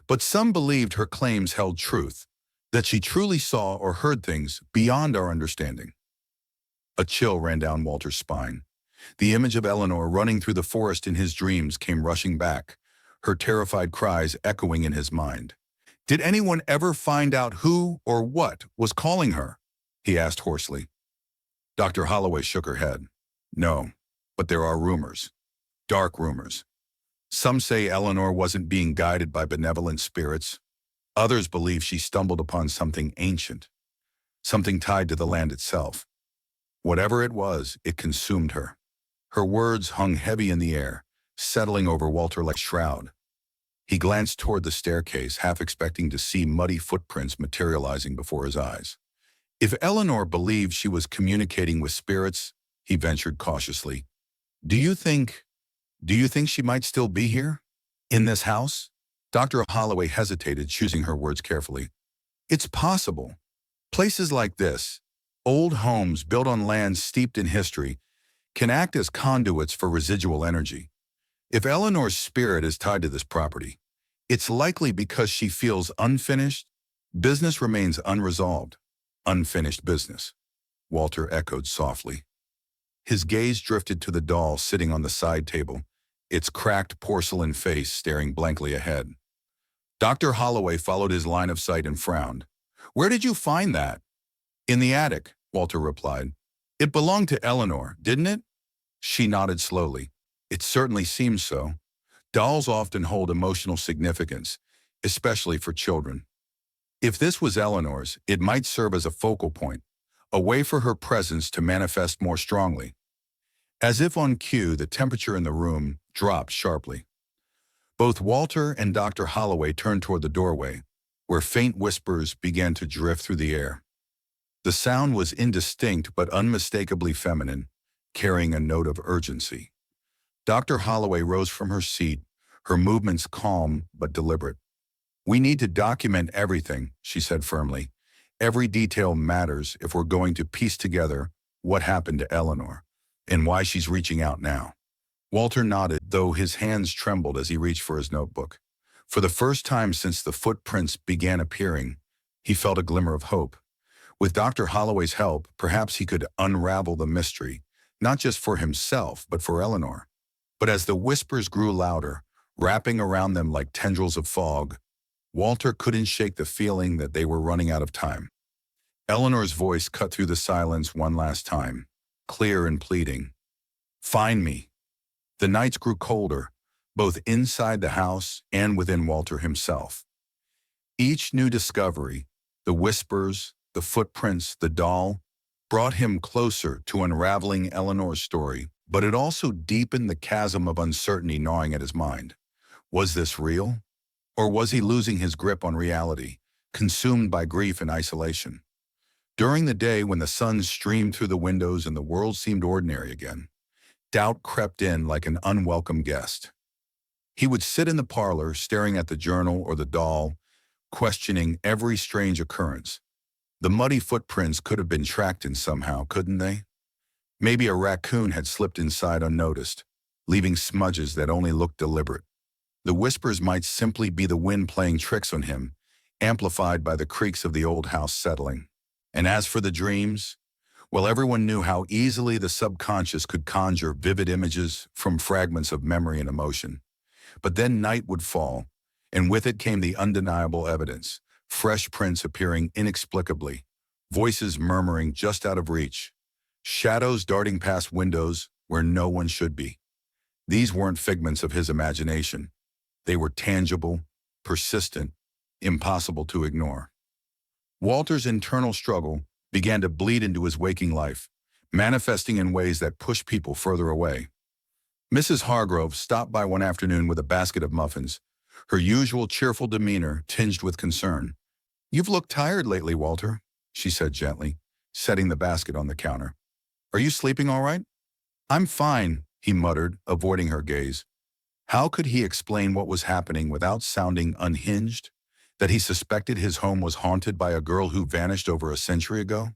but some believed her claims held truth, that she truly saw or heard things beyond our understanding." A chill ran down Walter's spine. The image of Eleanor running through the forest in his dreams came rushing back, her terrified cries echoing in his mind. "Did anyone ever find out who or what was calling her?" he asked hoarsely. Dr. Holloway shook her head. "No, but there are rumors. Dark rumors. Some say Eleanor wasn't being guided by benevolent spirits. Others believe she stumbled upon something ancient, something tied to the land itself. Whatever it was, it consumed her." Her words hung heavy in the air, settling over Walter like a shroud. He glanced toward the staircase, half expecting to see muddy footprints materializing before his eyes. "If Eleanor believed she was communicating with spirits," he ventured cautiously, Do you think she might still be here? In this house?" Dr. Holloway hesitated, choosing her words carefully. "It's possible. Places like this, old homes built on lands steeped in history, can act as conduits for residual energy. If Eleanor's spirit is tied to this property, it's likely because she feels unfinished. Business remains unresolved." "Unfinished business," Walter echoed softly. His gaze drifted to the doll sitting on the side table, its cracked porcelain face staring blankly ahead. Dr. Holloway followed his line of sight and frowned. "Where did you find that?" "In the attic," Walter replied. "It belonged to Eleanor, didn't it?" She nodded slowly. "It certainly seems so. Dolls often hold emotional significance, especially for children. If this was Eleanor's, it might serve as a focal point, a way for her presence to manifest more strongly." As if on cue, the temperature in the room dropped sharply. Both Walter and Dr. Holloway turned toward the doorway, where faint whispers began to drift through the air. The sound was indistinct but unmistakably feminine, carrying a note of urgency. Dr. Holloway rose from her seat, her movements calm but deliberate. "We need to document everything," she said firmly. "Every detail matters if we're going to piece together what happened to Eleanor and why she's reaching out now." Walter nodded, though his hands trembled as he reached for his notebook. For the first time since the footprints began appearing, he felt a glimmer of hope. With Dr. Holloway's help, perhaps he could unravel the mystery, not just for himself, but for Eleanor. But as the whispers grew louder, wrapping around them like tendrils of fog, Walter couldn't shake the feeling that they were running out of time. Eleanor's voice cut through the silence one last time, clear and pleading. "Find me." The nights grew colder, both inside the house and within Walter himself. Each new discovery, the whispers, the footprints, the doll, brought him closer to unraveling Eleanor's story, but it also deepened the chasm of uncertainty gnawing at his mind. Was this real? Or was he losing his grip on reality, consumed by grief and isolation? During the day when the sun streamed through the windows and the world seemed ordinary again, doubt crept in like an unwelcome guest. He would sit in the parlor, staring at the journal or the doll, questioning every strange occurrence. The muddy footprints could have been tracked in somehow, couldn't they? Maybe a raccoon had slipped inside unnoticed, leaving smudges that only looked deliberate. The whispers might simply be the wind playing tricks on him, amplified by the creaks of the old house settling. And as for the dreams, well, everyone knew how easily the subconscious could conjure vivid images from fragments of memory and emotion. But then night would fall, and with it came the undeniable evidence, fresh prints appearing inexplicably, voices murmuring just out of reach, shadows darting past windows where no one should be. These weren't figments of his imagination. They were tangible, persistent, impossible to ignore. Walter's internal struggle began to bleed into his waking life, manifesting in ways that pushed people further away. Mrs. Hargrove stopped by one afternoon with a basket of muffins, her usual cheerful demeanor tinged with concern. "You've looked tired lately, Walter," she said gently, setting the basket on the counter. "Are you sleeping all right?" "I'm fine," he muttered, avoiding her gaze. How could he explain what was happening without sounding unhinged? That he suspected his home was haunted by a girl who vanished over a century ago?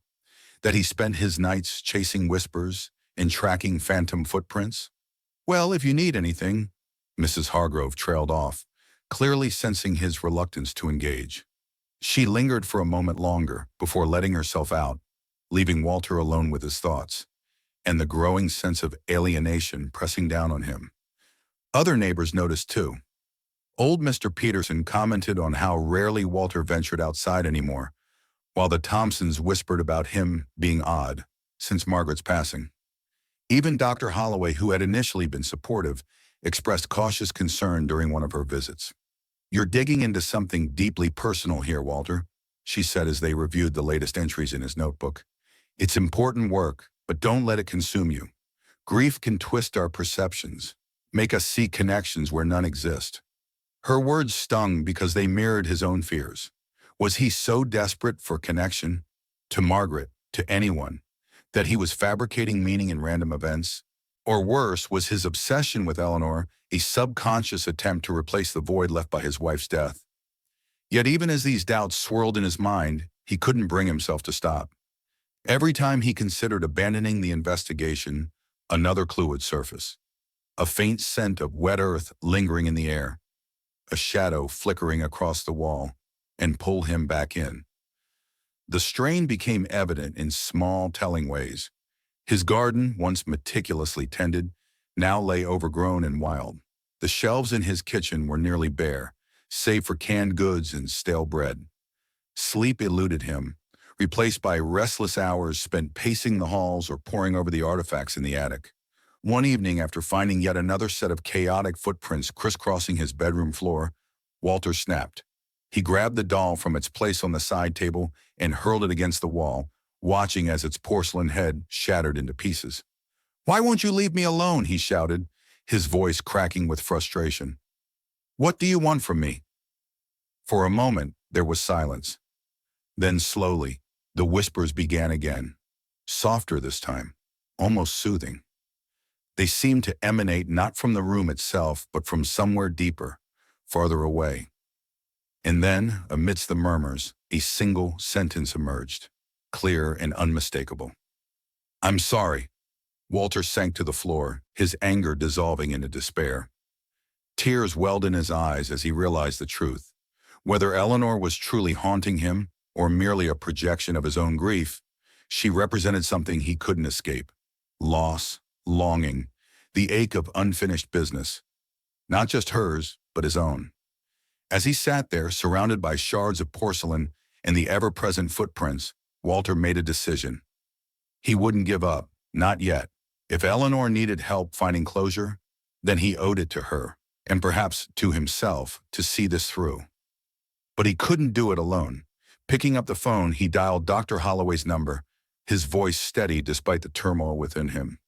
That he spent his nights chasing whispers and tracking phantom footprints? "Well, if you need anything," Mrs. Hargrove trailed off, clearly sensing his reluctance to engage. She lingered for a moment longer before letting herself out, leaving Walter alone with his thoughts, and the growing sense of alienation pressing down on him. Other neighbors noticed too. Old Mr. Peterson commented on how rarely Walter ventured outside anymore, while the Thompsons whispered about him being odd since Margaret's passing. Even Dr. Holloway, who had initially been supportive, expressed cautious concern during one of her visits. "You're digging into something deeply personal here, Walter," she said as they reviewed the latest entries in his notebook. "It's important work, but don't let it consume you. Grief can twist our perceptions, make us see connections where none exist." Her words stung because they mirrored his own fears. Was he so desperate for connection, to Margaret, to anyone, that he was fabricating meaning in random events? Or worse, was his obsession with Eleanor a subconscious attempt to replace the void left by his wife's death? Yet even as these doubts swirled in his mind, he couldn't bring himself to stop. Every time he considered abandoning the investigation, another clue would surface. A faint scent of wet earth lingering in the air, a shadow flickering across the wall, and pull him back in. The strain became evident in small, telling ways. His garden, once meticulously tended, now lay overgrown and wild. The shelves in his kitchen were nearly bare, save for canned goods and stale bread. Sleep eluded him, replaced by restless hours spent pacing the halls or poring over the artifacts in the attic. One evening, after finding yet another set of chaotic footprints crisscrossing his bedroom floor, Walter snapped. He grabbed the doll from its place on the side table and hurled it against the wall, watching as its porcelain head shattered into pieces. "Why won't you leave me alone?" he shouted, his voice cracking with frustration. "What do you want from me?" For a moment, there was silence. Then slowly, the whispers began again, softer this time, almost soothing. They seemed to emanate not from the room itself, but from somewhere deeper, farther away. And then, amidst the murmurs, a single sentence emerged, clear and unmistakable. "I'm sorry." Walter sank to the floor, his anger dissolving into despair. Tears welled in his eyes as he realized the truth. Whether Eleanor was truly haunting him or merely a projection of his own grief, she represented something he couldn't escape. Loss, longing, the ache of unfinished business. Not just hers, but his own. As he sat there, surrounded by shards of porcelain and the ever-present footprints, Walter made a decision. He wouldn't give up, not yet. If Eleanor needed help finding closure, then he owed it to her, and perhaps to himself, to see this through. But he couldn't do it alone. Picking up the phone, he dialed Dr. Holloway's number, his voice steady despite the turmoil within him.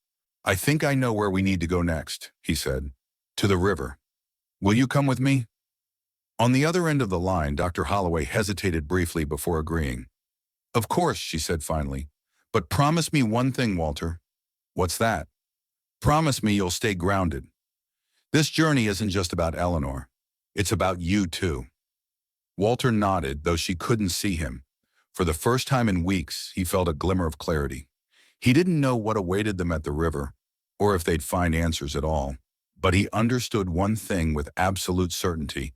"I think I know where we need to go next," he said. "To the river. Will you come with me?" On the other end of the line, Dr. Holloway hesitated briefly before agreeing. "Of course," she said finally. "But promise me one thing, Walter." "What's that?" "Promise me you'll stay grounded. This journey isn't just about Eleanor. It's about you too." Walter nodded, though she couldn't see him. For the first time in weeks, he felt a glimmer of clarity. He didn't know what awaited them at the river, or if they'd find answers at all. But he understood one thing with absolute certainty.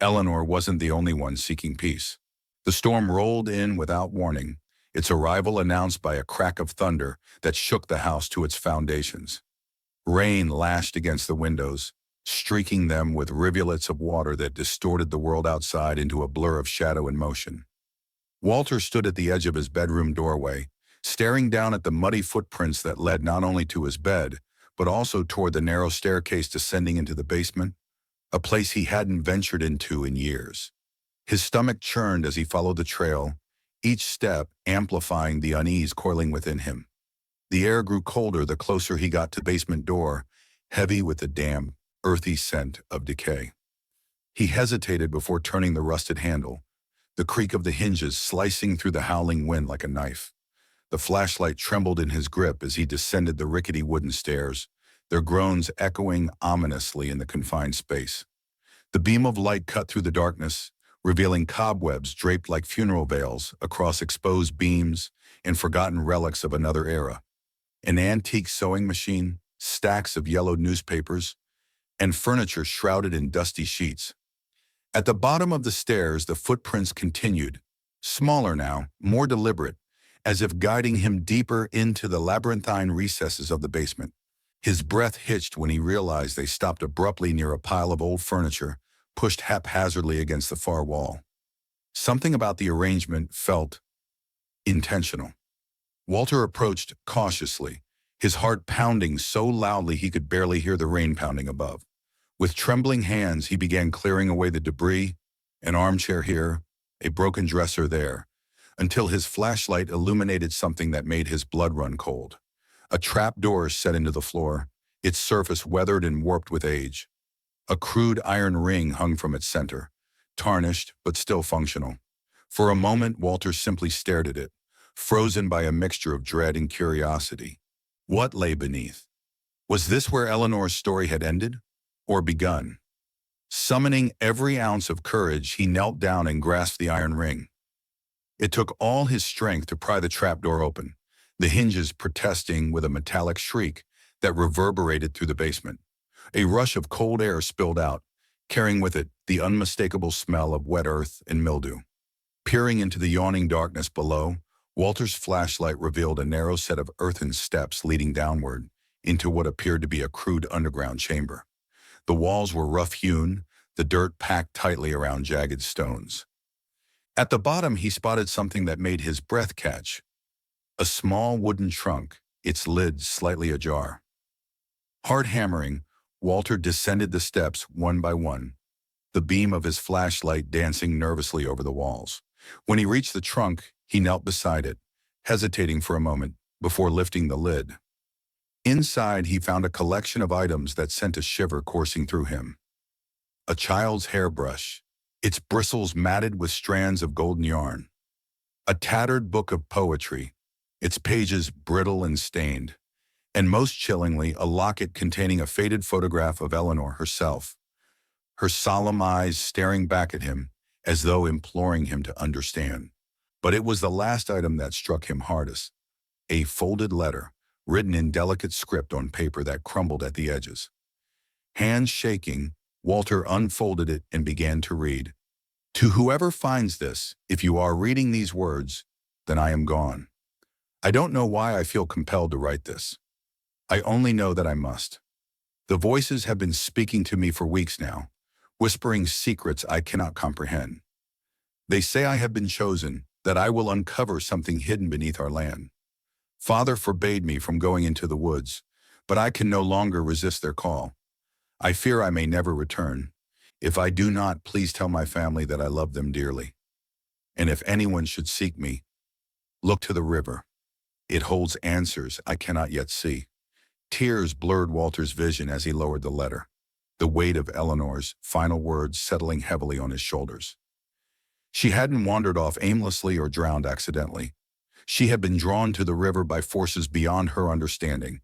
Eleanor wasn't the only one seeking peace. The storm rolled in without warning, its arrival announced by a crack of thunder that shook the house to its foundations. Rain lashed against the windows, streaking them with rivulets of water that distorted the world outside into a blur of shadow and motion. Walter stood at the edge of his bedroom doorway, staring down at the muddy footprints that led not only to his bed, but also toward the narrow staircase descending into the basement, a place he hadn't ventured into in years. His stomach churned as he followed the trail, each step amplifying the unease coiling within him. The air grew colder the closer he got to the basement door, heavy with the damp, earthy scent of decay. He hesitated before turning the rusted handle, the creak of the hinges slicing through the howling wind like a knife. The flashlight trembled in his grip as he descended the rickety wooden stairs, their groans echoing ominously in the confined space. The beam of light cut through the darkness, revealing cobwebs draped like funeral veils across exposed beams and forgotten relics of another era. An antique sewing machine, stacks of yellowed newspapers, and furniture shrouded in dusty sheets. At the bottom of the stairs, the footprints continued, smaller now, more deliberate, as if guiding him deeper into the labyrinthine recesses of the basement. His breath hitched when he realized they stopped abruptly near a pile of old furniture, pushed haphazardly against the far wall. Something about the arrangement felt intentional. Walter approached cautiously, his heart pounding so loudly he could barely hear the rain pounding above. With trembling hands, he began clearing away the debris, an armchair here, a broken dresser there, until his flashlight illuminated something that made his blood run cold. A trapdoor set into the floor, its surface weathered and warped with age. A crude iron ring hung from its center, tarnished but still functional. For a moment, Walter simply stared at it, frozen by a mixture of dread and curiosity. What lay beneath? Was this where Eleanor's story had ended, or begun? Summoning every ounce of courage, he knelt down and grasped the iron ring. It took all his strength to pry the trapdoor open, the hinges protesting with a metallic shriek that reverberated through the basement. A rush of cold air spilled out, carrying with it the unmistakable smell of wet earth and mildew. Peering into the yawning darkness below, Walter's flashlight revealed a narrow set of earthen steps leading downward into what appeared to be a crude underground chamber. The walls were rough-hewn, the dirt packed tightly around jagged stones. At the bottom, he spotted something that made his breath catch. A small wooden trunk, its lid slightly ajar. Hard hammering, Walter descended the steps one by one, the beam of his flashlight dancing nervously over the walls. When he reached the trunk, he knelt beside it, hesitating for a moment before lifting the lid. Inside, he found a collection of items that sent a shiver coursing through him. A child's hairbrush, its bristles matted with strands of golden yarn. A tattered book of poetry, its pages brittle and stained. And most chillingly, a locket containing a faded photograph of Eleanor herself, her solemn eyes staring back at him, as though imploring him to understand. But it was the last item that struck him hardest, a folded letter, written in delicate script on paper that crumbled at the edges. Hands shaking, Walter unfolded it and began to read. To whoever finds this, if you are reading these words, then I am gone. I don't know why I feel compelled to write this. I only know that I must. The voices have been speaking to me for weeks now, whispering secrets I cannot comprehend. They say I have been chosen, that I will uncover something hidden beneath our land. Father forbade me from going into the woods, but I can no longer resist their call. I fear I may never return. If I do not, please tell my family that I love them dearly. And if anyone should seek me, look to the river. It holds answers I cannot yet see. Tears blurred Walter's vision as he lowered the letter, the weight of Eleanor's final words settling heavily on his shoulders. She hadn't wandered off aimlessly or drowned accidentally. She had been drawn to the river by forces beyond her understanding,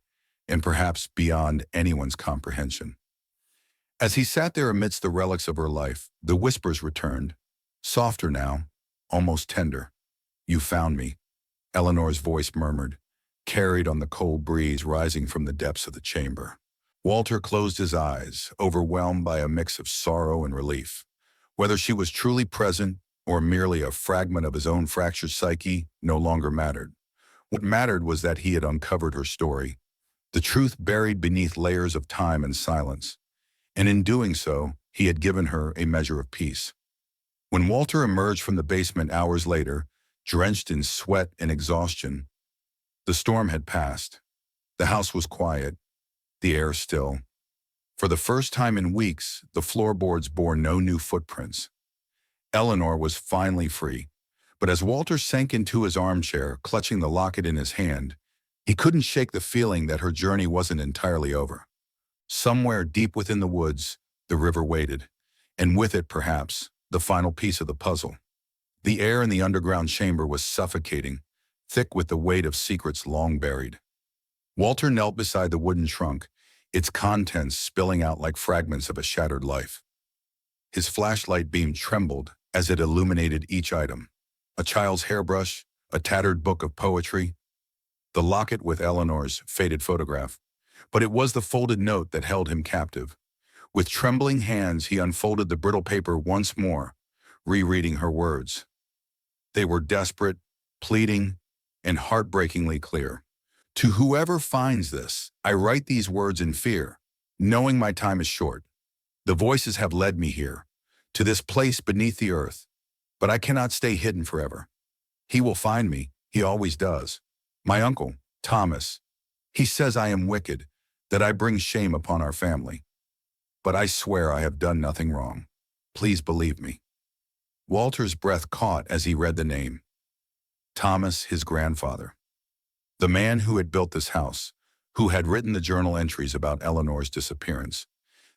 and perhaps beyond anyone's comprehension. As he sat there amidst the relics of her life, the whispers returned, softer now, almost tender. You found me, Eleanor's voice murmured, carried on the cold breeze rising from the depths of the chamber. Walter closed his eyes, overwhelmed by a mix of sorrow and relief. Whether she was truly present or merely a fragment of his own fractured psyche no longer mattered. What mattered was that he had uncovered her story, the truth buried beneath layers of time and silence. And in doing so, he had given her a measure of peace. When Walter emerged from the basement hours later, drenched in sweat and exhaustion, the storm had passed. The house was quiet, the air still. For the first time in weeks, the floorboards bore no new footprints. Eleanor was finally free, but as Walter sank into his armchair, clutching the locket in his hand, he couldn't shake the feeling that her journey wasn't entirely over. Somewhere deep within the woods, the river waited, and with it, perhaps, the final piece of the puzzle. The air in the underground chamber was suffocating, thick with the weight of secrets long buried. Walter knelt beside the wooden trunk, its contents spilling out like fragments of a shattered life. His flashlight beam trembled as it illuminated each item. A child's hairbrush, a tattered book of poetry, the locket with Eleanor's faded photograph. But it was the folded note that held him captive. With trembling hands, he unfolded the brittle paper once more, rereading her words. They were desperate, pleading, and heartbreakingly clear. To whoever finds this, I write these words in fear, knowing my time is short. The voices have led me here, to this place beneath the earth, but I cannot stay hidden forever. He will find me, he always does. My uncle, Thomas, he says I am wicked, that I bring shame upon our family. But I swear I have done nothing wrong. Please believe me. Walter's breath caught as he read the name. Thomas, his grandfather. The man who had built this house, who had written the journal entries about Eleanor's disappearance.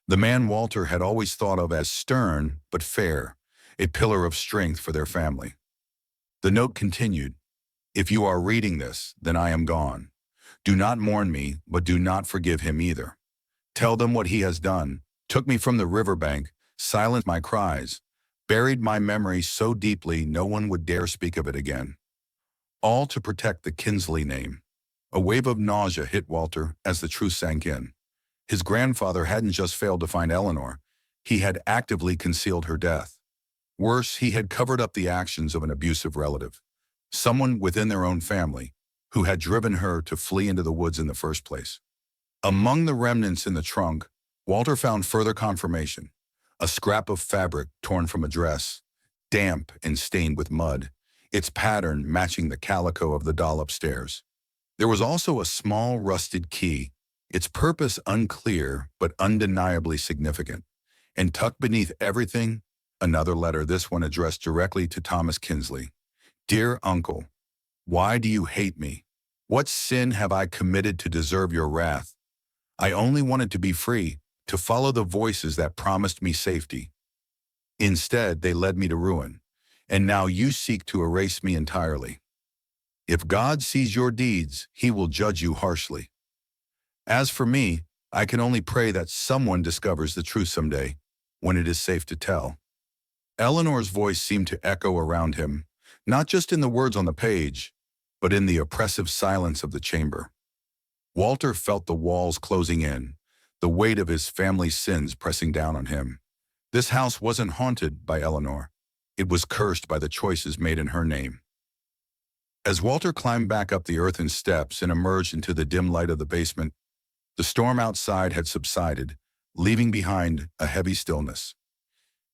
The man Walter had always thought of as stern but fair, a pillar of strength for their family. The note continued, If you are reading this, then I am gone. Do not mourn me, but do not forgive him either. Tell them what he has done, took me from the riverbank, silenced my cries, buried my memory so deeply no one would dare speak of it again. All to protect the Kinsley name. A wave of nausea hit Walter as the truth sank in. His grandfather hadn't just failed to find Eleanor, he had actively concealed her death. Worse, he had covered up the actions of an abusive relative, someone within their own family, who had driven her to flee into the woods in the first place. Among the remnants in the trunk, Walter found further confirmation. A scrap of fabric torn from a dress, damp and stained with mud, its pattern matching the calico of the doll upstairs. There was also a small rusted key, its purpose unclear but undeniably significant. And tucked beneath everything, another letter, this one addressed directly to Thomas Kinsley. Dear Uncle, why do you hate me? What sin have I committed to deserve your wrath? I only wanted to be free, to follow the voices that promised me safety. Instead, they led me to ruin, and now you seek to erase me entirely. If God sees your deeds, he will judge you harshly. As for me, I can only pray that someone discovers the truth someday, when it is safe to tell. Eleanor's voice seemed to echo around him, not just in the words on the page, but in the oppressive silence of the chamber. Walter felt the walls closing in, the weight of his family's sins pressing down on him. This house wasn't haunted by Eleanor. It was cursed by the choices made in her name. As Walter climbed back up the earthen steps and emerged into the dim light of the basement, the storm outside had subsided, leaving behind a heavy stillness.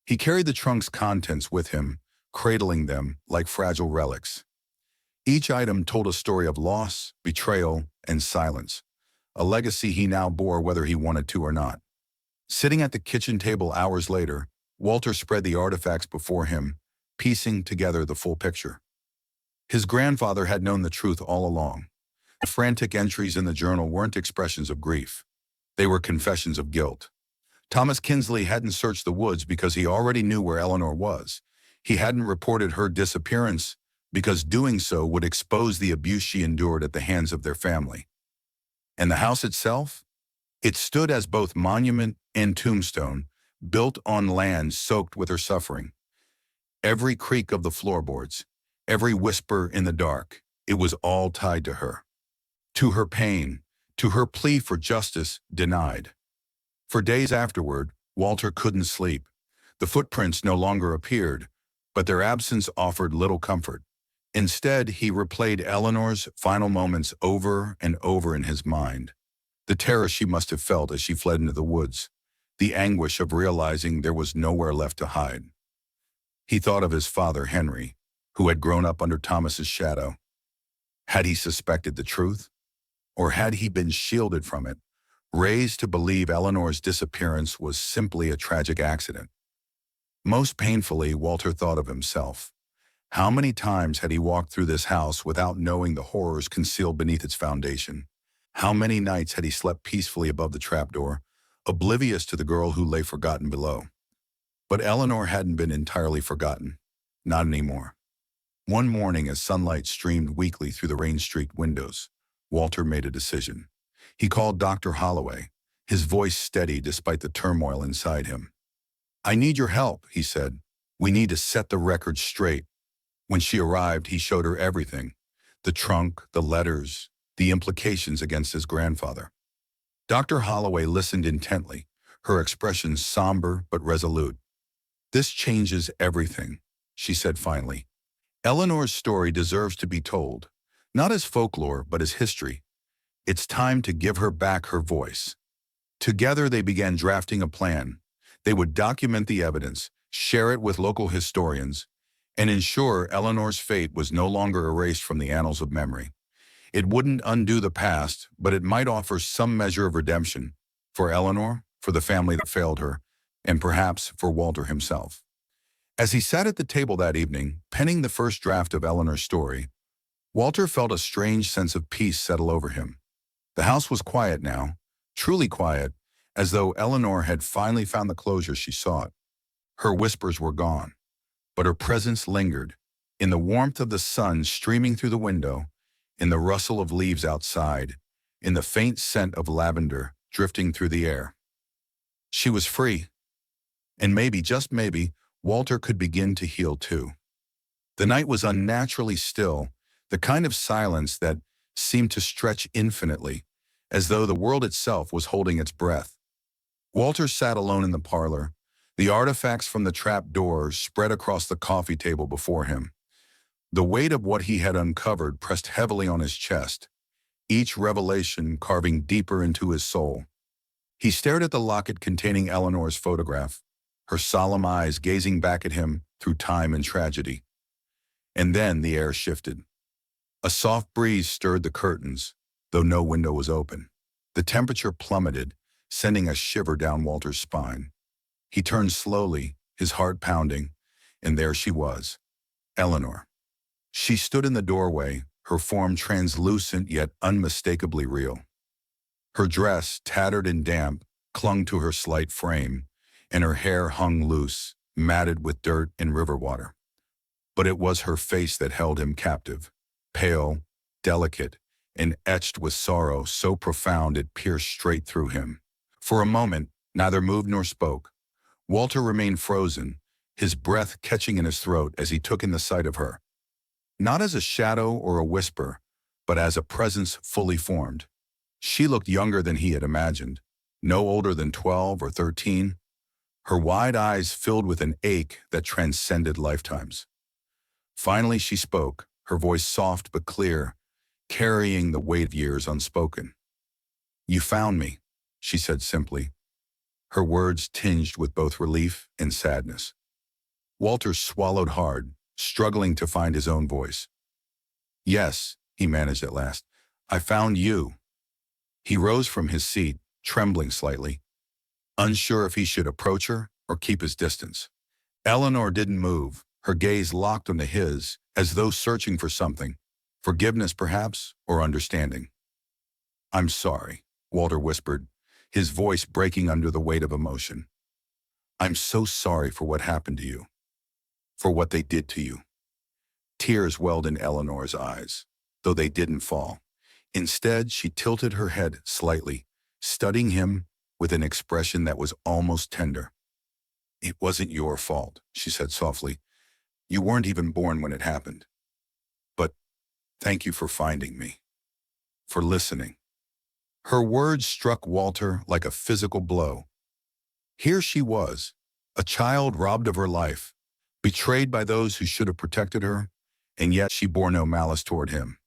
He carried the trunk's contents with him, cradling them like fragile relics. Each item told a story of loss, betrayal, and silence, a legacy he now bore whether he wanted to or not. Sitting at the kitchen table hours later, Walter spread the artifacts before him, piecing together the full picture. His grandfather had known the truth all along. The frantic entries in the journal weren't expressions of grief. They were confessions of guilt. Thomas Kinsley hadn't searched the woods because he already knew where Eleanor was. He hadn't reported her disappearance because doing so would expose the abuse she endured at the hands of their family. And the house itself? It stood as both monument and tombstone, built on land soaked with her suffering. Every creak of the floorboards, every whisper in the dark, it was all tied to her. To her pain, to her plea for justice denied. For days afterward, Walter couldn't sleep. The footprints no longer appeared, but their absence offered little comfort. Instead, he replayed Eleanor's final moments over and over in his mind. The terror she must have felt as she fled into the woods, the anguish of realizing there was nowhere left to hide. He thought of his father, Henry, who had grown up under Thomas's shadow. Had he suspected the truth? Or had he been shielded from it, raised to believe Eleanor's disappearance was simply a tragic accident? Most painfully, Walter thought of himself. How many times had he walked through this house without knowing the horrors concealed beneath its foundation? How many nights had he slept peacefully above the trapdoor, oblivious to the girl who lay forgotten below? But Eleanor hadn't been entirely forgotten. Not anymore. One morning, as sunlight streamed weakly through the rain-streaked windows, Walter made a decision. He called Dr. Holloway, his voice steady despite the turmoil inside him. "I need your help," he said. "We need to set the record straight." When she arrived, he showed her everything. The trunk, the letters, the implications against his grandfather. Dr. Holloway listened intently, her expression somber but resolute. "This changes everything," she said finally. "Eleanor's story deserves to be told, not as folklore, but as history. It's time to give her back her voice." Together they began drafting a plan. They would document the evidence, share it with local historians, and ensure Eleanor's fate was no longer erased from the annals of memory. It wouldn't undo the past, but it might offer some measure of redemption for Eleanor, for the family that failed her, and perhaps for Walter himself. As he sat at the table that evening, penning the first draft of Eleanor's story, Walter felt a strange sense of peace settle over him. The house was quiet now, truly quiet, as though Eleanor had finally found the closure she sought. Her whispers were gone, but her presence lingered, in the warmth of the sun streaming through the window, in the rustle of leaves outside, in the faint scent of lavender drifting through the air. She was free, and maybe, just maybe, Walter could begin to heal too. The night was unnaturally still, the kind of silence that seemed to stretch infinitely, as though the world itself was holding its breath. Walter sat alone in the parlor, the artifacts from the trap door spread across the coffee table before him. The weight of what he had uncovered pressed heavily on his chest, each revelation carving deeper into his soul. He stared at the locket containing Eleanor's photograph, her solemn eyes gazing back at him through time and tragedy. And then the air shifted. A soft breeze stirred the curtains, though no window was open. The temperature plummeted, sending a shiver down Walter's spine. He turned slowly, his heart pounding, and there she was, Eleanor. She stood in the doorway, her form translucent yet unmistakably real. Her dress, tattered and damp, clung to her slight frame, and her hair hung loose, matted with dirt and river water. But it was her face that held him captive, pale, delicate, and etched with sorrow so profound it pierced straight through him. For a moment, neither moved nor spoke. Walter remained frozen, his breath catching in his throat as he took in the sight of her. Not as a shadow or a whisper, but as a presence fully formed. She looked younger than he had imagined, no older than 12 or 13, her wide eyes filled with an ache that transcended lifetimes. Finally she spoke, her voice soft but clear, carrying the weight of years unspoken. "You found me," she said simply, her words tinged with both relief and sadness. Walter swallowed hard, struggling to find his own voice. "Yes," he managed at last, "I found you." He rose from his seat, trembling slightly, unsure if he should approach her or keep his distance. Eleanor didn't move, her gaze locked onto his, as though searching for something, forgiveness perhaps, or understanding. "I'm sorry," Walter whispered, his voice breaking under the weight of emotion. "I'm so sorry for what happened to you, for what they did to you." Tears welled in Eleanor's eyes, though they didn't fall. Instead, she tilted her head slightly, studying him with an expression that was almost tender. "It wasn't your fault," she said softly. "You weren't even born when it happened. But thank you for finding me, for listening." Her words struck Walter like a physical blow. Here she was, a child robbed of her life, betrayed by those who should have protected her, and yet she bore no malice toward him.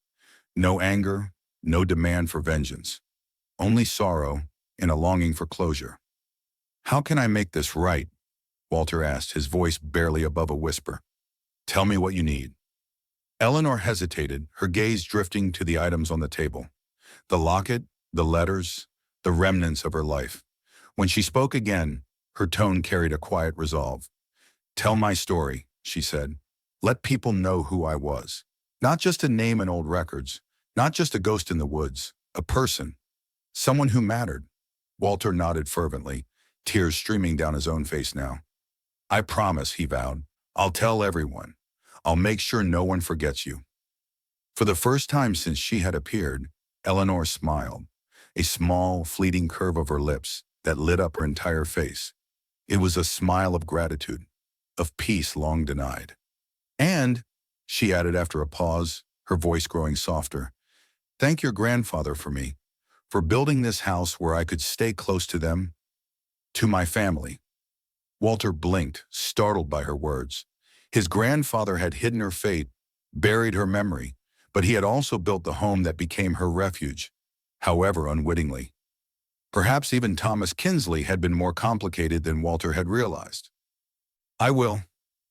No anger, no demand for vengeance. Only sorrow and a longing for closure. "How can I make this right?" Walter asked, his voice barely above a whisper. "Tell me what you need." Eleanor hesitated, her gaze drifting to the items on the table. The locket, the letters, the remnants of her life. When she spoke again, her tone carried a quiet resolve. "Tell my story," she said. "Let people know who I was. Not just a name in old records, not just a ghost in the woods, a person, someone who mattered." Walter nodded fervently, tears streaming down his own face now. "I promise," he vowed. "I'll tell everyone. I'll make sure no one forgets you." For the first time since she had appeared, Eleanor smiled, a small, fleeting curve of her lips that lit up her entire face. It was a smile of gratitude, of peace long denied. "And," she added after a pause, her voice growing softer, "thank your grandfather for me, for building this house where I could stay close to them, to my family." Walter blinked, startled by her words. His grandfather had hidden her fate, buried her memory, but he had also built the home that became her refuge, however unwittingly. Perhaps even Thomas Kinsley had been more complicated than Walter had realized. "I will,"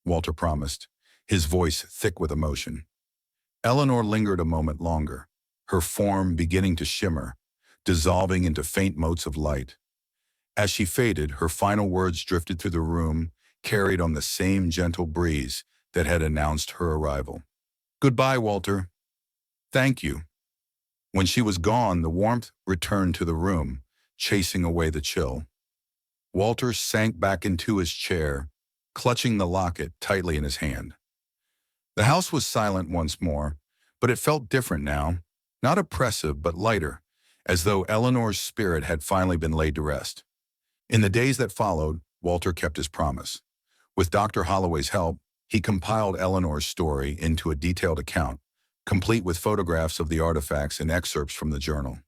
Walter promised, his voice thick with emotion. Eleanor lingered a moment longer, her form beginning to shimmer, dissolving into faint motes of light. As she faded, her final words drifted through the room, carried on the same gentle breeze that had announced her arrival. "Goodbye, Walter. Thank you." When she was gone, the warmth returned to the room, chasing away the chill. Walter sank back into his chair, clutching the locket tightly in his hand. The house was silent once more, but it felt different now, not oppressive but lighter, as though Eleanor's spirit had finally been laid to rest. In the days that followed, Walter kept his promise. With Dr. Holloway's help, he compiled Eleanor's story into a detailed account, complete with photographs of the artifacts and excerpts from the journal.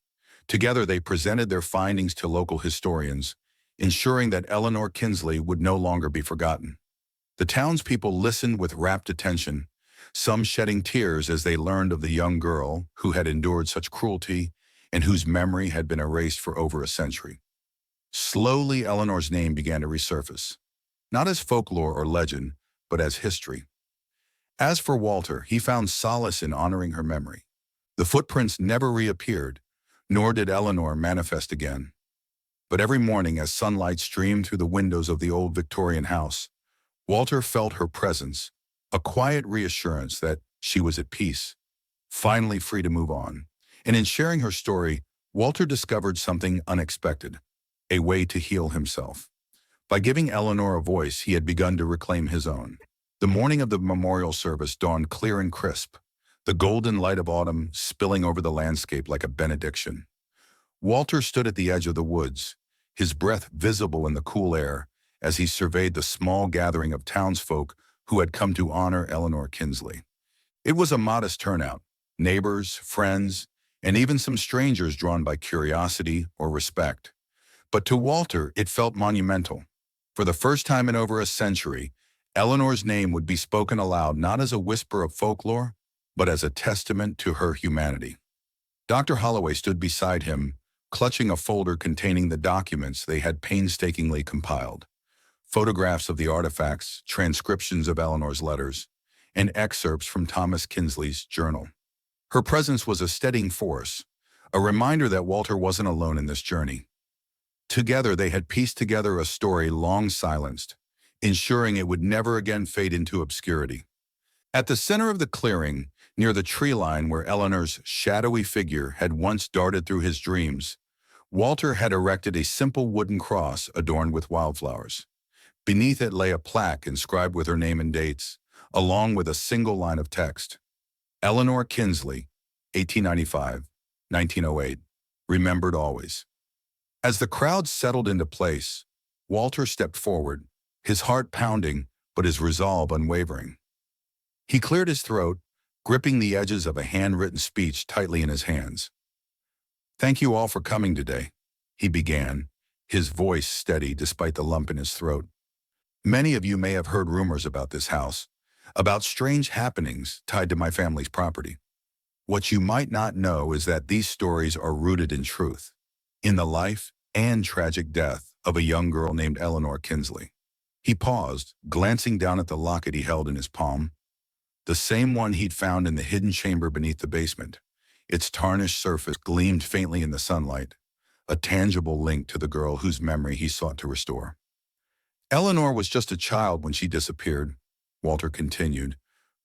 Together they presented their findings to local historians, ensuring that Eleanor Kinsley would no longer be forgotten. The townspeople listened with rapt attention, some shedding tears as they learned of the young girl who had endured such cruelty and whose memory had been erased for over a century. Slowly, Eleanor's name began to resurface, not as folklore or legend, but as history. As for Walter, he found solace in honoring her memory. The footprints never reappeared, nor did Eleanor manifest again. But every morning, as sunlight streamed through the windows of the old Victorian house, Walter felt her presence, a quiet reassurance that she was at peace, finally free to move on. And in sharing her story, Walter discovered something unexpected, a way to heal himself. By giving Eleanor a voice, he had begun to reclaim his own. The morning of the memorial service dawned clear and crisp, the golden light of autumn spilling over the landscape like a benediction. Walter stood at the edge of the woods, his breath visible in the cool air, as he surveyed the small gathering of townsfolk who had come to honor Eleanor Kinsley. It was a modest turnout, neighbors, friends, and even some strangers drawn by curiosity or respect. But to Walter, it felt monumental. For the first time in over a century, Eleanor's name would be spoken aloud not as a whisper of folklore, but as a testament to her humanity. Dr. Holloway stood beside him, clutching a folder containing the documents they had painstakingly compiled. Photographs of the artifacts, transcriptions of Eleanor's letters, and excerpts from Thomas Kinsley's journal. Her presence was a steadying force, a reminder that Walter wasn't alone in this journey. Together they had pieced together a story long silenced, ensuring it would never again fade into obscurity. At the center of the clearing, near the tree line where Eleanor's shadowy figure had once darted through his dreams, Walter had erected a simple wooden cross adorned with wildflowers. Beneath it lay a plaque inscribed with her name and dates, along with a single line of text. Eleanor Kinsley, 1895-1908, remembered always. As the crowd settled into place, Walter stepped forward, his heart pounding, but his resolve unwavering. He cleared his throat, gripping the edges of a handwritten speech tightly in his hands. "Thank you all for coming today," he began, his voice steady despite the lump in his throat. "Many of you may have heard rumors about this house, about strange happenings tied to my family's property. What you might not know is that these stories are rooted in truth, in the life and tragic death of a young girl named Eleanor Kinsley." He paused, glancing down at the locket he held in his palm, the same one he'd found in the hidden chamber beneath the basement. Its tarnished surface gleamed faintly in the sunlight, a tangible link to the girl whose memory he sought to restore. "Eleanor was just a child when she disappeared," Walter continued.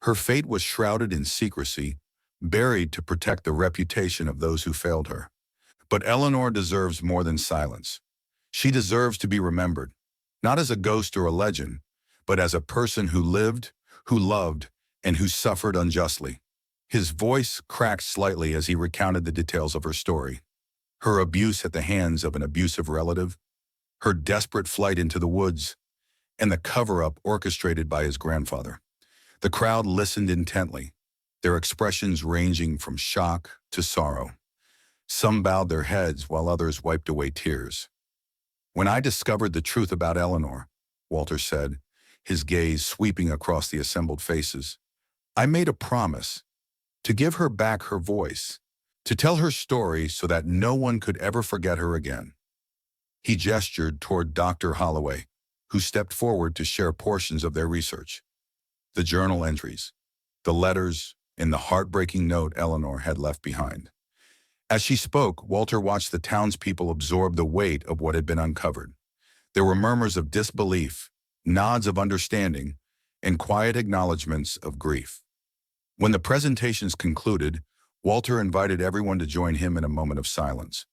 "Her fate was shrouded in secrecy, buried to protect the reputation of those who failed her. But Eleanor deserves more than silence. She deserves to be remembered, not as a ghost or a legend, but as a person who lived, who loved, and who suffered unjustly." His voice cracked slightly as he recounted the details of her story. Her abuse at the hands of an abusive relative, her desperate flight into the woods, and the cover-up orchestrated by his grandfather. The crowd listened intently, their expressions ranging from shock to sorrow. Some bowed their heads while others wiped away tears. "When I discovered the truth about Eleanor," Walter said, his gaze sweeping across the assembled faces, "I made a promise to give her back her voice, to tell her story so that no one could ever forget her again." He gestured toward Dr. Holloway, who stepped forward to share portions of their research. The journal entries, the letters, and the heartbreaking note Eleanor had left behind. As she spoke, Walter watched the townspeople absorb the weight of what had been uncovered. There were murmurs of disbelief, nods of understanding, and quiet acknowledgments of grief. When the presentations concluded, Walter invited everyone to join him in a moment of silence.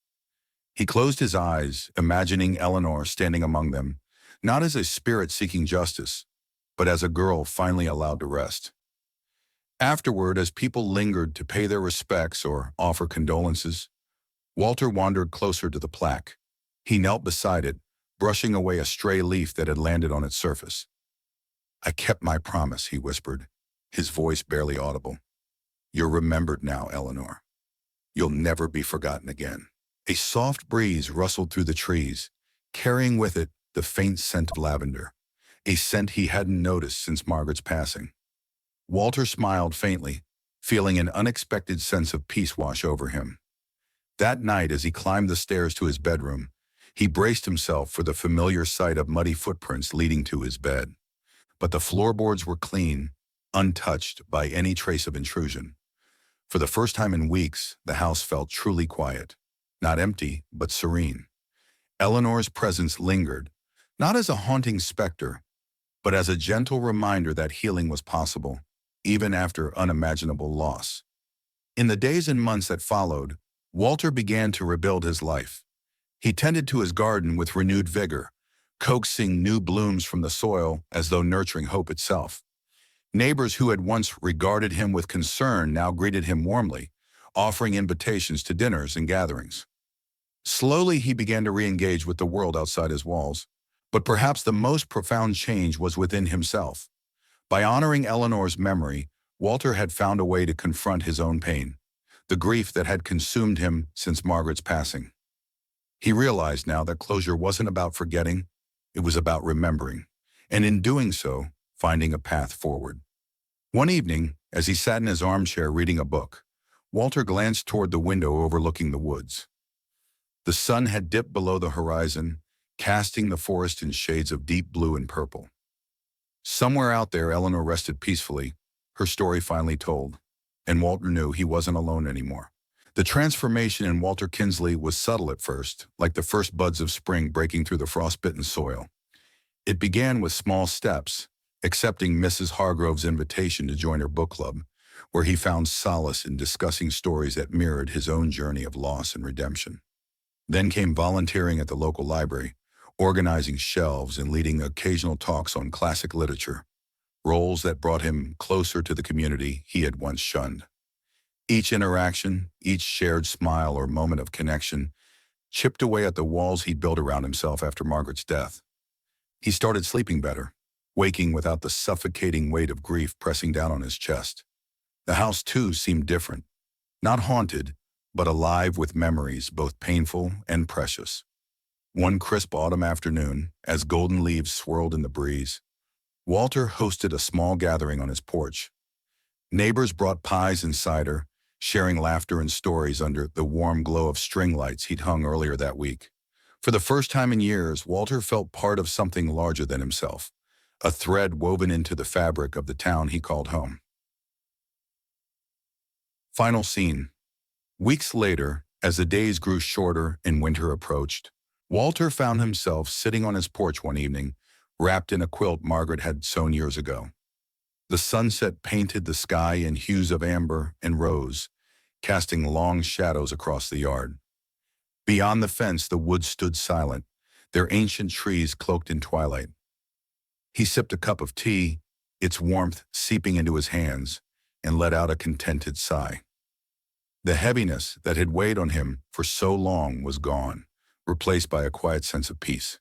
He closed his eyes, imagining Eleanor standing among them, not as a spirit seeking justice, but as a girl finally allowed to rest. Afterward, as people lingered to pay their respects or offer condolences, Walter wandered closer to the plaque. He knelt beside it, brushing away a stray leaf that had landed on its surface. "I kept my promise," he whispered, his voice barely audible. "You're remembered now, Eleanor. You'll never be forgotten again." A soft breeze rustled through the trees, carrying with it the faint scent of lavender, a scent he hadn't noticed since Margaret's passing. Walter smiled faintly, feeling an unexpected sense of peace wash over him. That night, as he climbed the stairs to his bedroom, he braced himself for the familiar sight of muddy footprints leading to his bed. But the floorboards were clean, untouched by any trace of intrusion. For the first time in weeks, the house felt truly quiet, not empty, but serene. Eleanor's presence lingered, not as a haunting specter, but as a gentle reminder that healing was possible, even after unimaginable loss. In the days and months that followed, Walter began to rebuild his life. He tended to his garden with renewed vigor, coaxing new blooms from the soil as though nurturing hope itself. Neighbors who had once regarded him with concern now greeted him warmly, offering invitations to dinners and gatherings. Slowly, he began to re-engage with the world outside his walls, But perhaps the most profound change was within himself. By honoring Eleanor's memory, Walter had found a way to confront his own pain, the grief that had consumed him since Margaret's passing. He realized now that closure wasn't about forgetting, it was about remembering, and in doing so, finding a path forward. One evening, as he sat in his armchair reading a book, Walter glanced toward the window overlooking the woods. The sun had dipped below the horizon, casting the forest in shades of deep blue and purple. Somewhere out there, Eleanor rested peacefully, her story finally told, and Walter knew he wasn't alone anymore. The transformation in Walter Kinsley was subtle at first, like the first buds of spring breaking through the frostbitten soil. It began with small steps, accepting Mrs. Hargrove's invitation to join her book club, where he found solace in discussing stories that mirrored his own journey of loss and redemption. Then came volunteering at the local library, organizing shelves and leading occasional talks on classic literature, roles that brought him closer to the community he had once shunned. Each interaction, each shared smile or moment of connection, chipped away at the walls he'd built around himself after Margaret's death. He started sleeping better, waking without the suffocating weight of grief pressing down on his chest. The house, too, seemed different, not haunted, but alive with memories both painful and precious. One crisp autumn afternoon, as golden leaves swirled in the breeze, Walter hosted a small gathering on his porch. Neighbors brought pies and cider, sharing laughter and stories under the warm glow of string lights he'd hung earlier that week. For the first time in years, Walter felt part of something larger than himself, a thread woven into the fabric of the town he called home. Final scene. Weeks later, as the days grew shorter and winter approached, Walter found himself sitting on his porch one evening, wrapped in a quilt Margaret had sewn years ago. The sunset painted the sky in hues of amber and rose, casting long shadows across the yard. Beyond the fence, the woods stood silent, their ancient trees cloaked in twilight. He sipped a cup of tea, its warmth seeping into his hands, and let out a contented sigh. The heaviness that had weighed on him for so long was gone, replaced by a quiet sense of peace.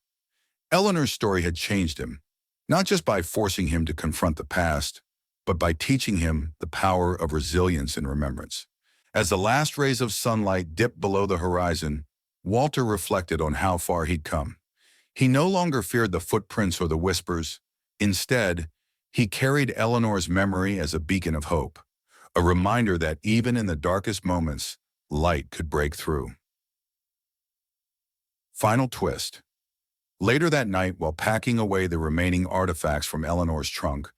Eleanor's story had changed him, not just by forcing him to confront the past, but by teaching him the power of resilience and remembrance. As the last rays of sunlight dipped below the horizon, Walter reflected on how far he'd come. He no longer feared the footprints or the whispers. Instead, he carried Eleanor's memory as a beacon of hope, a reminder that even in the darkest moments, light could break through. Final twist. Later that night, while packing away the remaining artifacts from Eleanor's trunk,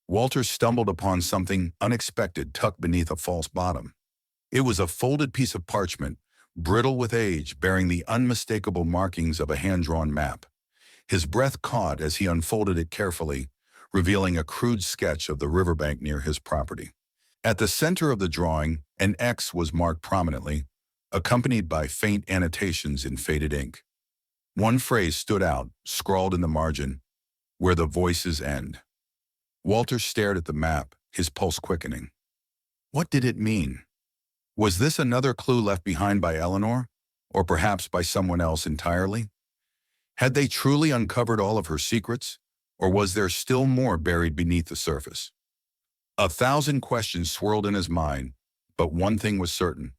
Walter stumbled upon something unexpected tucked beneath a false bottom. It was a folded piece of parchment, brittle with age, bearing the unmistakable markings of a hand-drawn map. His breath caught as he unfolded it carefully, revealing a crude sketch of the riverbank near his property. At the center of the drawing, an X was marked prominently, accompanied by faint annotations in faded ink. One phrase stood out, scrawled in the margin, "Where the voices end." Walter stared at the map, his pulse quickening. What did it mean? Was this another clue left behind by Eleanor, or perhaps by someone else entirely? Had they truly uncovered all of her secrets, or was there still more buried beneath the surface? 1,000 questions swirled in his mind, but one thing was certain.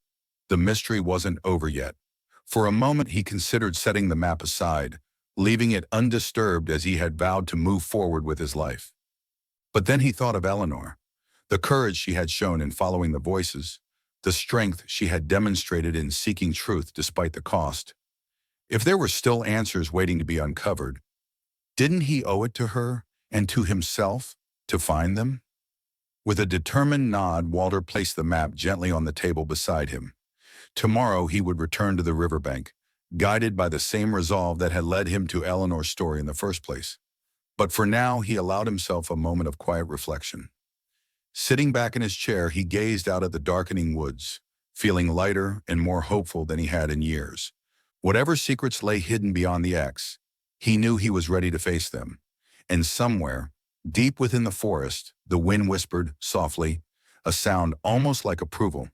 The mystery wasn't over yet. For a moment he considered setting the map aside, leaving it undisturbed as he had vowed to move forward with his life. But then he thought of Eleanor, the courage she had shown in following the voices, the strength she had demonstrated in seeking truth despite the cost. If there were still answers waiting to be uncovered, didn't he owe it to her and to himself to find them? With a determined nod, Walter placed the map gently on the table beside him. Tomorrow he would return to the riverbank, guided by the same resolve that had led him to Eleanor's story in the first place. But for now, he allowed himself a moment of quiet reflection. Sitting back in his chair, he gazed out at the darkening woods, feeling lighter and more hopeful than he had in years. Whatever secrets lay hidden beyond the X, he knew he was ready to face them. And somewhere, deep within the forest, the wind whispered softly, a sound almost like approval.